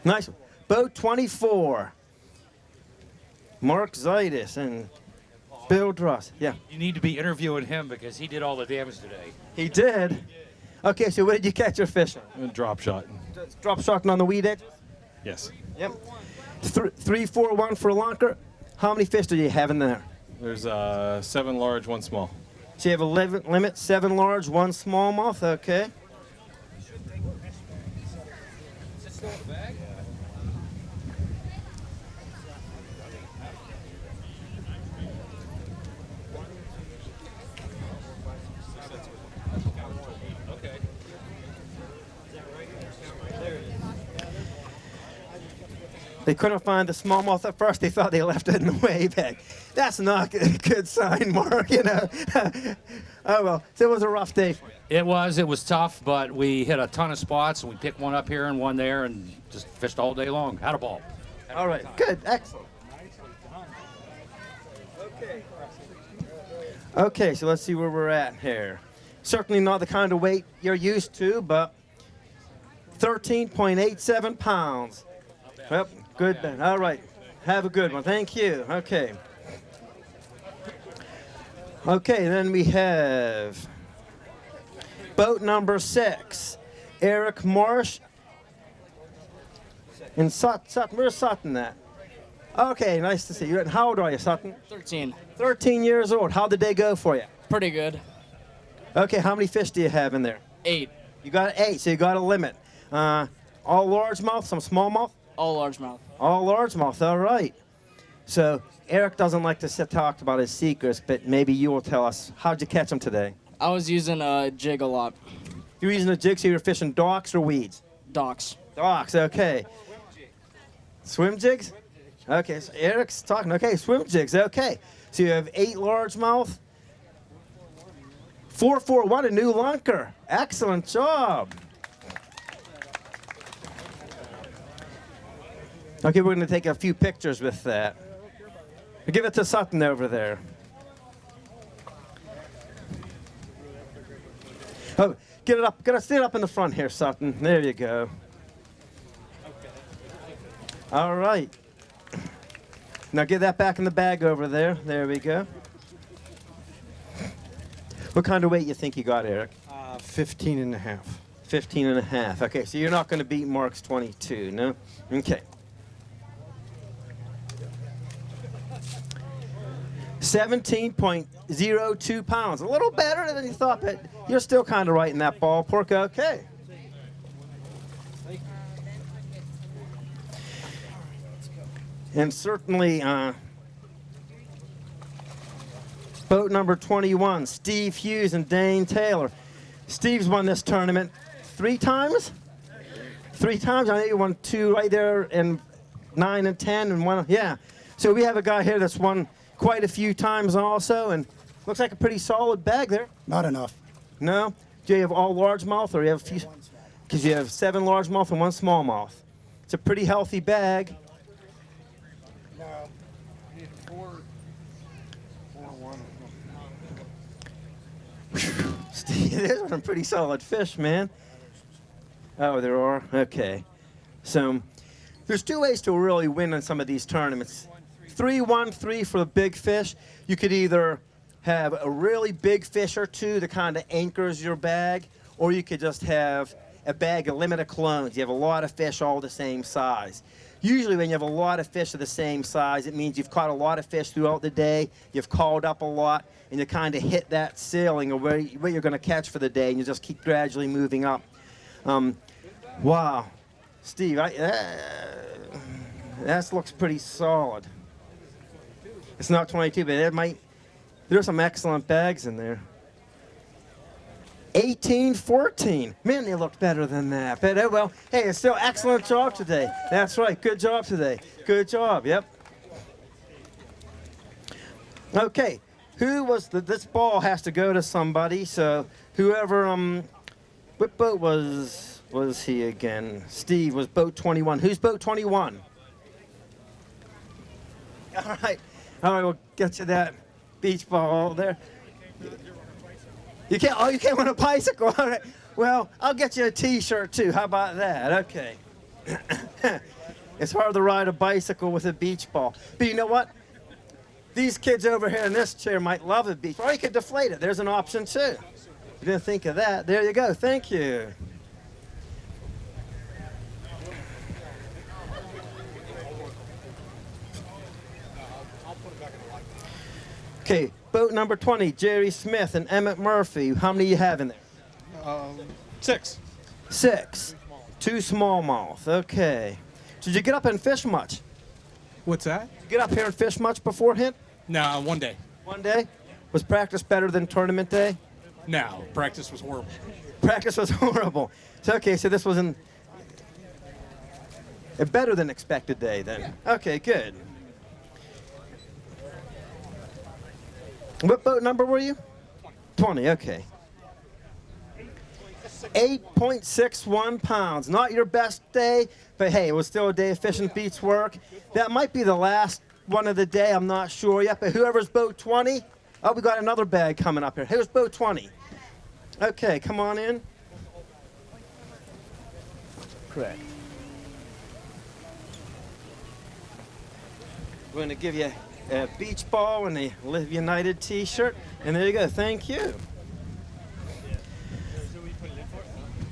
[SPEAKER 1] Nice. Boat 24. Mark Zaitis and Bill Dross. Yeah.
[SPEAKER 16] You need to be interviewing him because he did all the damage today.
[SPEAKER 1] He did? Okay, so what did you catch your fish on?
[SPEAKER 11] Drop shot.
[SPEAKER 1] Drop shotting on the weed edge?
[SPEAKER 11] Yes.
[SPEAKER 1] Yep. 3, 4, 1 for lunker. How many fish do you have in there?
[SPEAKER 4] There's 7 large, 1 small.
[SPEAKER 1] So you have a limit, 7 large, 1 smallmouth. Okay. They couldn't find the smallmouth at first. They thought they left it in the way bag. That's not a good sign, Mark, you know. Oh, well, so it was a rough day for you.
[SPEAKER 16] It was tough, but we hit a ton of spots, and we picked one up here and one there, and just fished all day long. Had a ball.
[SPEAKER 1] All right, good, excellent. Okay, so let's see where we're at here. Certainly not the kind of weight you're used to, but 13.87 pounds. Yep, good, Ben. All right, have a good one. Thank you. Okay. Okay, then we have boat number 6, Eric Marsh and Sutton. Where's Sutton at? Okay, nice to see you. And how old are you, Sutton?
[SPEAKER 17] 13.
[SPEAKER 1] 13 years old. How'd the day go for you?
[SPEAKER 17] Pretty good.
[SPEAKER 1] Okay, how many fish do you have in there?
[SPEAKER 17] 8.
[SPEAKER 1] You got 8, so you got a limit. All largemouth, some smallmouth?
[SPEAKER 17] All largemouth.
[SPEAKER 1] All largemouth, all right. So Eric doesn't like to talk about his secrets, but maybe you will tell us. How'd you catch them today?
[SPEAKER 17] I was using a jig a lot.
[SPEAKER 1] You're using a jig, so you're fishing docks or weeds?
[SPEAKER 17] Docks.
[SPEAKER 1] Docks, okay. Swim jigs? Okay, so Eric's talking. Okay, swim jigs, okay. So you have 8 largemouth. 441, a new lunker. Excellent job. Okay, we're going to take a few pictures with that. Give it to Sutton over there. Oh, get it up. Stand up in the front here, Sutton. There you go. All right. Now get that back in the bag over there. There we go. What kind of weight you think you got, Eric?
[SPEAKER 3] 15 and a half.
[SPEAKER 1] 15 and a half. Okay, so you're not going to beat Mark's 22, no? Okay. 17.02 pounds. A little better than you thought, but you're still kind of right in that ballpark. Okay. And certainly, boat number 21, Steve Hughes and Dane Taylor. Steve's won this tournament 3 times? 3 times? I know you won 2 right there in 9 and 10 and 1. Yeah. So we have a guy here that's won quite a few times also, and looks like a pretty solid bag there.
[SPEAKER 18] Not enough.
[SPEAKER 1] No? Do you have all largemouth, or you have a few? Because you have 7 largemouth and 1 smallmouth. It's a pretty healthy bag.
[SPEAKER 3] No, we need 4, 1.
[SPEAKER 1] Steve, there's some pretty solid fish, man. Oh, there are? Okay. So there's 2 ways to really win in some of these tournaments. 3-1-3 for the big fish. You could either have a really big fish or 2 that kind of anchors your bag, or you could just have a bag, a limit of clones. You have a lot of fish all the same size. Usually when you have a lot of fish of the same size, it means you've caught a lot of fish throughout the day, you've called up a lot, and you kind of hit that ceiling of where you're going to catch for the day, and you just keep gradually moving up. Wow. Steve, that looks pretty solid. It's not 22, but there's some excellent bags in there. 18-14. Man, they looked better than that. But, well, hey, it's still excellent job today. That's right. Good job today. Good job. Yep. Okay. Who was this ball has to go to somebody. So whoever, what boat was he again? Steve was boat 21. Who's boat 21? All right. All right, we'll get you that beach ball there. You can't. Oh, you can't on a bicycle. All right. Well, I'll get you a T-shirt too. How about that? Okay. It's hard to ride a bicycle with a beach ball. But you know what? These kids over here in this chair might love a beach ball. Or you could deflate it. There's an option too. You didn't think of that. There you go. Thank you. Okay, boat number 20, Jerry Smith and Emmitt Murphy. How many you have in there?
[SPEAKER 4] 6.
[SPEAKER 1] 6. 2 smallmouth. Okay. Did you get up and fish much?
[SPEAKER 18] What's that?
[SPEAKER 1] Did you get up here and fish much beforehand?
[SPEAKER 18] No, one day.
[SPEAKER 1] One day? Was practice better than tournament day?
[SPEAKER 18] No, practice was horrible.
[SPEAKER 1] Practice was horrible. So, okay, so this was a better than expected day then. Yeah. Okay, good. What boat number were you? 20, okay. 8.61 pounds. Not your best day, but hey, it was still a day of fishing beats work. That might be the last one of the day. I'm not sure yet, but whoever's boat 20, oh, we got another bag coming up here. Who's boat 20? Okay, come on in. Correct. We're going to give you a beach ball and a Live United T-shirt, and there you go. Thank you.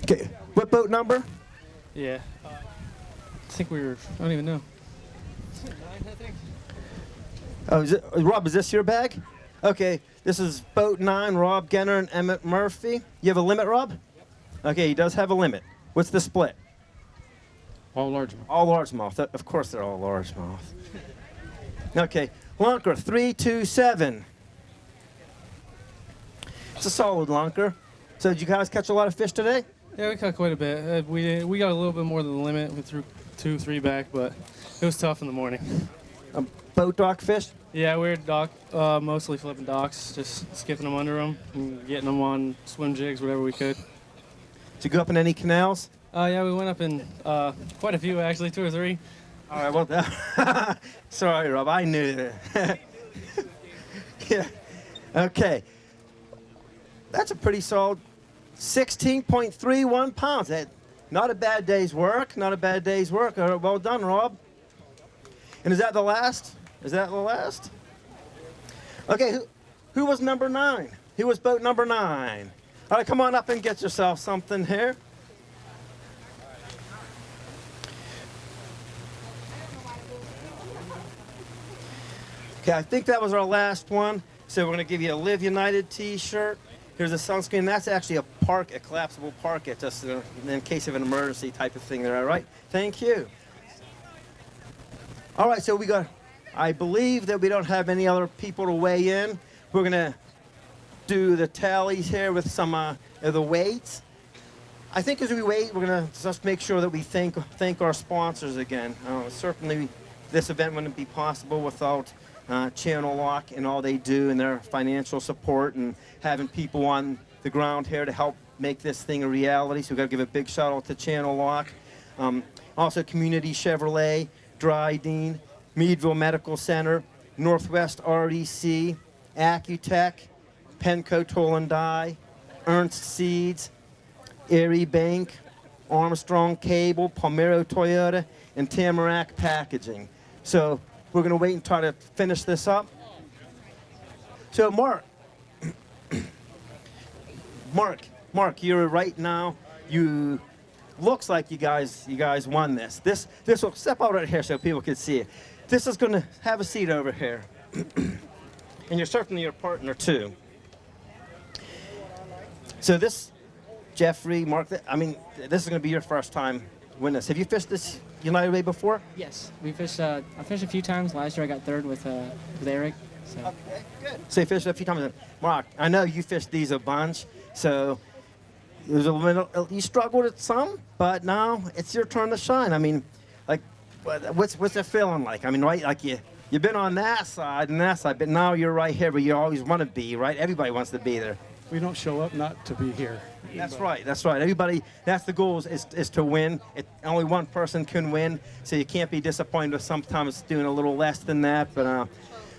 [SPEAKER 1] Okay, what boat number?
[SPEAKER 9] Yeah. I think I don't even know.
[SPEAKER 1] Oh, Rob, is this your bag? Okay, this is boat 9, Rob Genner and Emmitt Murphy. You have a limit, Rob? Okay, he does have a limit. What's the split?
[SPEAKER 9] All largemouth.
[SPEAKER 1] All largemouth. Of course they're all largemouth. Okay, lunker 327. It's a solid lunker. So did you guys catch a lot of fish today?
[SPEAKER 9] Yeah, we caught quite a bit. We got a little bit more than the limit. We threw 2, 3 back, but it was tough in the morning.
[SPEAKER 1] Boat dock fish?
[SPEAKER 9] Yeah, we were mostly flipping docks, just skipping them under them and getting them on swim jigs, whatever we could.
[SPEAKER 1] Did you go up in any canals?
[SPEAKER 9] Yeah, we went up in quite a few, actually, 2 or 3.
[SPEAKER 1] All right, well, sorry, Rob, I knew that. Yeah, okay. That's a pretty solid 16.31 pounds. Not a bad day's work, not a bad day's work. Well done, Rob. And is that the last? Is that the last? Okay, who was number 9? Who was boat number 9? All right, come on up and get yourself something here. Okay, I think that was our last one. So we're going to give you a Live United T-shirt. Here's a sunscreen. That's actually a collapsible parka, just in case of an emergency type of thing there, all right? Thank you. All right, so I believe that we don't have any other people to weigh in. We're going to do the tallies here with some of the weights. I think as we wait, we're going to just make sure that we thank our sponsors again. Certainly, this event wouldn't be possible without Channel Lock and all they do and their financial support and having people on the ground here to help make this thing a reality. So we've got to give a big shout out to Channel Lock. Also Community Chevrolet, Dryden, Meadville Medical Center, Northwest REC, Accutech, Penco Tool and Die, Ernst Seeds, Erie Bank, Armstrong Cable, Palmero Toyota, and Tamarack Packaging. So we're going to wait and try to finish this up. So Mark, you're right now. You looks like you guys won this. This will step out right here so people can see it. This is going to have a seat over here, and you're certainly your partner too. So this, Jeffrey, Mark, I mean, this is going to be your first time winning this. Have you fished this United Way before?
[SPEAKER 15] Yes, we fished. I fished a few times. Last year I got third with Eric. So.
[SPEAKER 1] Okay, good. So you fished a few times. Mark, I know you fished these a bunch, so there's a little, you struggled at some, but now it's your turn to shine. I mean, like, what's it feeling like? I mean, right, like you've been on that side and that side, but now you're right here where you always want to be, right? Everybody wants to be there.
[SPEAKER 11] We don't show up not to be here.
[SPEAKER 1] That's right. That's right. Everybody, that's the goal is to win. Only one person can win, so you can't be disappointed with sometimes doing a little less than that. But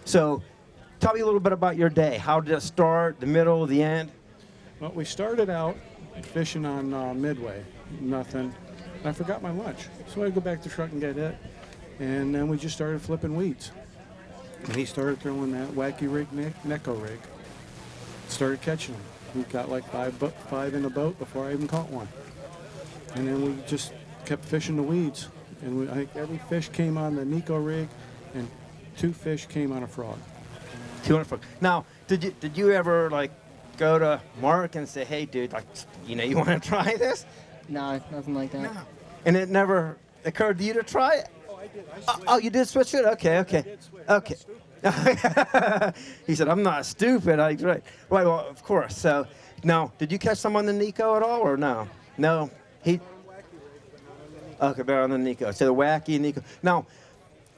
[SPEAKER 1] so, tell me a little bit about your day. How did it start? The middle, the end?
[SPEAKER 11] Well, we started out fishing on Midway, nothing. I forgot my lunch, so I go back to the truck and get it. And then we just started flipping weeds. And he started throwing that Wacky Rig, Necco rig. Started catching them. We got like five in the boat before I even caught one. And then we just kept fishing the weeds. And I think every fish came on the Necco rig, and 2 fish came on a frog.
[SPEAKER 1] 200 frog. Now, did you ever like go to Mark and say, hey, dude, like, you want to try this?
[SPEAKER 15] No, nothing like that.
[SPEAKER 1] No. And it never occurred to you to try it?
[SPEAKER 11] Oh, I did.
[SPEAKER 1] Oh, you did switch it? Okay. He said, I'm not stupid. Right. Well, of course. So, now, did you catch some on the Necco at all, or no? No. Okay, better on the Necco. So the Wacky Necco. Now,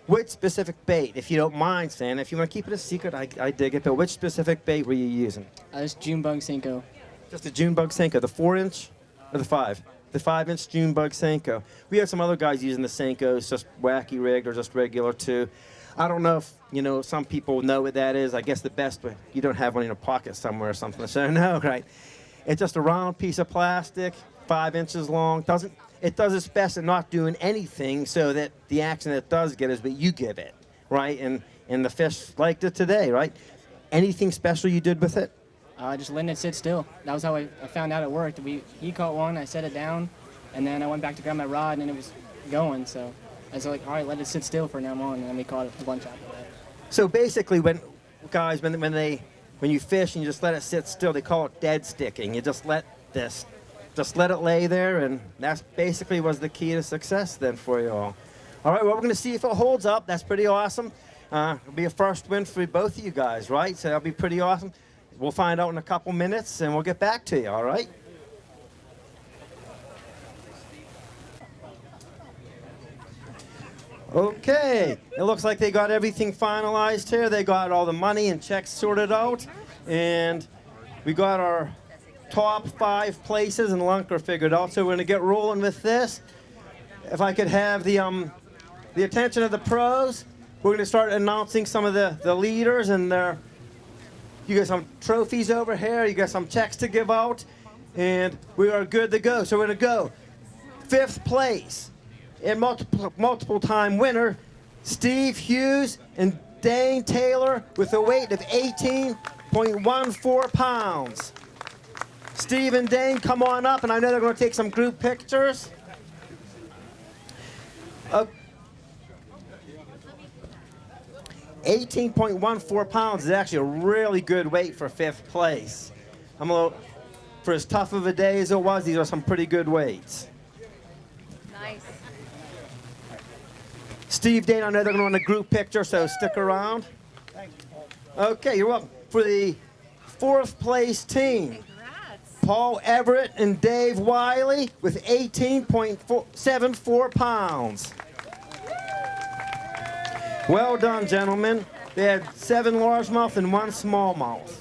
[SPEAKER 1] which specific bait, if you don't mind saying, if you want to keep it a secret, I dig it, but which specific bait were you using?
[SPEAKER 15] It's June bug Senko.
[SPEAKER 1] Just a June bug Senko, the 4-inch or the 5? The 5-inch June bug Senko. We have some other guys using the Senkos, just Wacky Rigged or just regular too. I don't know if, some people know what that is. I guess the best, but you don't have one in your pocket somewhere or something. So no, right? It's just a round piece of plastic, 5 inches long. It does its best at not doing anything, so that the action it does get is what you give it, right? And the fish liked it today, right? Anything special you did with it?
[SPEAKER 15] Just letting it sit still. That was how I found out it worked. He caught one, I set it down, and then I went back to grab my rod, and it was going. So I was like, all right, let it sit still for now on, and then we caught a bunch after that.
[SPEAKER 1] So basically, when you fish and you just let it sit still, they call it dead sticking. You just let it lay there, and that's basically was the key to success then for you all. All right, well, we're going to see if it holds up. That's pretty awesome. It'll be a first win for both of you guys, right? So that'll be pretty awesome. We'll find out in a couple minutes, and we'll get back to you, all right? Okay, it looks like they got everything finalized here. They got all the money and checks sorted out, and we got our top 5 places and lunker figured out. So we're going to get rolling with this. If I could have the attention of the pros, we're going to start announcing some of the leaders and you got some trophies over here. You got some checks to give out, and we are good to go. So we're going to go 5th place and multiple time winner, Steve Hughes and Dane Taylor with a weight of 18.14 pounds. Steve and Dane, come on up, and I know they're going to take some group pictures. 18.14 pounds is actually a really good weight for 5th place. For as tough of a day as it was, these are some pretty good weights.
[SPEAKER 6] Nice.
[SPEAKER 1] Steve, Dane, I know they're going to want a group picture, so stick around. Okay, you're welcome. For the 4th place team, Paul Everett and Dave Wiley with 18.74 pounds. Well done, gentlemen. They had 7 largemouth and 1 smallmouth.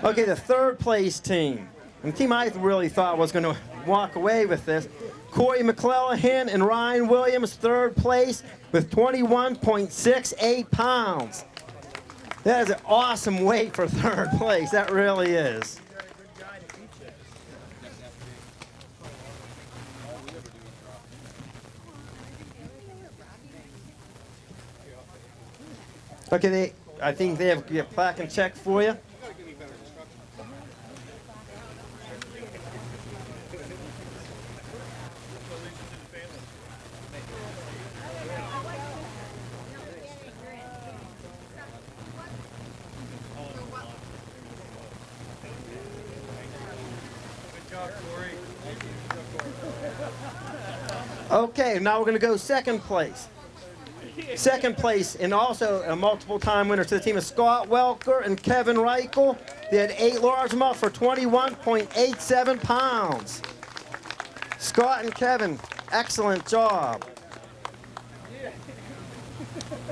[SPEAKER 1] Okay, the 3rd place team. And the team I really thought was going to walk away with this. Cory Mcclellahan and Ryan Williams, 3rd place with 21.68 pounds. That is an awesome weight for 3rd place. That really is. Okay, I think they have a plaque and check for you. Okay, now we're going to go 2nd place. 2nd place, and also a multiple-time winner to the team of Scott Welker and Kevin Reichel. They had 8 largemouth for 21.87 pounds. Scott and Kevin, excellent job.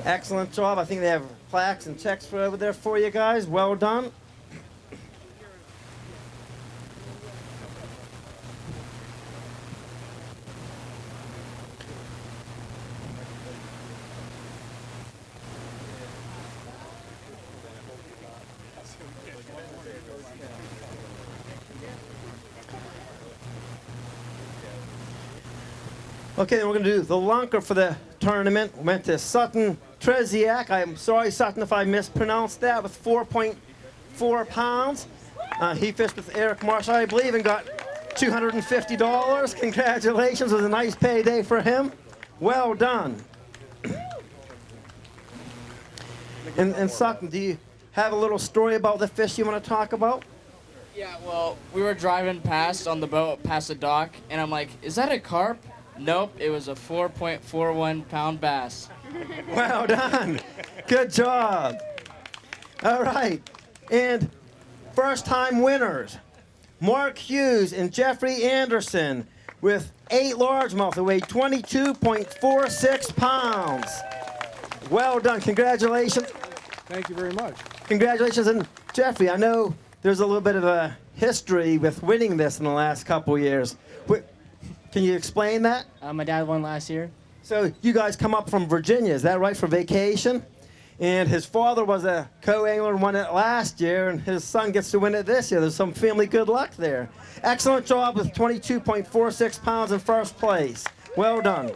[SPEAKER 1] Excellent job. I think they have plaques and checks for over there for you guys. Well done. Okay, then we're going to do the lunker for the tournament. Went to Sutton Treziak. I'm sorry, Sutton, if I mispronounced that, with 4.4 pounds. He fished with Eric Marsh, I believe, and got $250. Congratulations. It was a nice payday for him. Well done. And Sutton, do you have a little story about the fish you want to talk about?
[SPEAKER 17] Yeah, well, we were driving past on the boat, past the dock, and I'm like, is that a carp? Nope, it was a 4.41 pound bass.
[SPEAKER 1] Well done. Good job. All right. And first-time winners, Mark Hughes and Jeffrey Anderson with 8 largemouth that weighed 22.46 pounds. Well done. Congratulations.
[SPEAKER 11] Thank you very much.
[SPEAKER 1] Congratulations. And Jeffrey, I know there's a little bit of a history with winning this in the last couple years. Can you explain that?
[SPEAKER 15] My dad won last year.
[SPEAKER 1] So you guys come up from Virginia, is that right, for vacation? And his father was a co-angler and won it last year, and his son gets to win it this year. There's some family good luck there. Excellent job with 22.46 pounds in first place. Well done.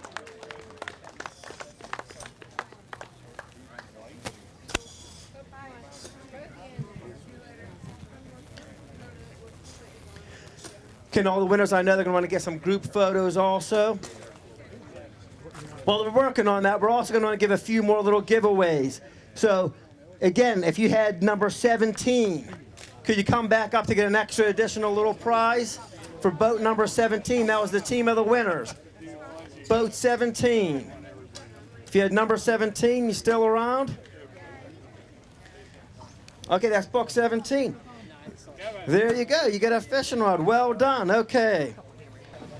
[SPEAKER 1] Okay, all the winners, I know they're going to want to get some group photos also. While we're working on that, we're also going to want to give a few more little giveaways. So, again, if you had number 17, could you come back up to get an extra additional little prize? For boat number 17, that was the team of the winners. Boat 17. If you had number 17, you still around? Okay, that's book 17. There you go. You get a fishing rod. Well done. Okay.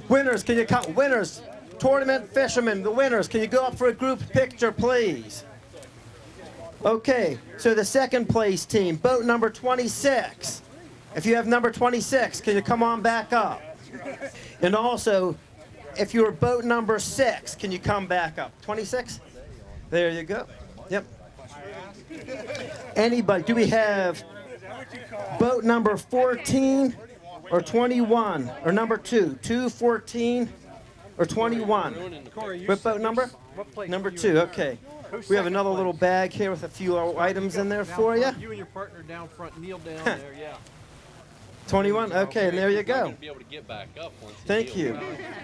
[SPEAKER 1] Winners, can you come? Winners, tournament fishermen, the winners, can you go up for a group picture, please? Okay. So the second place team, boat number 26. If you have number 26, can you come on back up? And also, if you're boat number 6, can you come back up? 26? There you go. Yep. Anybody? Do we have boat number 14 or 21 or number 2? 2, 14 or 21? What boat number? Number 2. Okay. We have another little bag here with a few items in there for you.
[SPEAKER 19] You and your partner down front, kneel down there, yeah.
[SPEAKER 1] 21? Okay, and there you go.
[SPEAKER 7] Be able to get back up once
[SPEAKER 1] Thank you.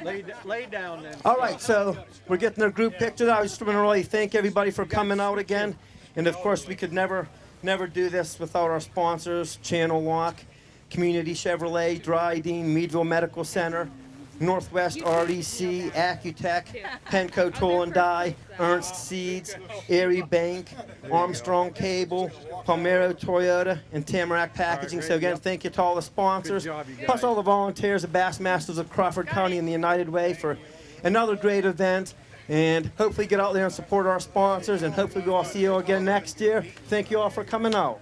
[SPEAKER 19] Lay down then.
[SPEAKER 1] All right, so we're getting their group picture. I just want to really thank everybody for coming out again. And of course, we could never do this without our sponsors, Channel Lock, Community Chevrolet, Dryden, Meadville Medical Center, Northwest RDC, Accutech, Penco Tool and Die, Ernst Seeds, Erie Bank, Armstrong Cable, Palmero Toyota, and Tamarack Packaging. So again, thank you to all the sponsors, plus all the volunteers, the Bassmasters of Crawford County and the United Way for another great event. And hopefully get out there and support our sponsors, and hopefully we'll all see you again next year. Thank you all for coming out.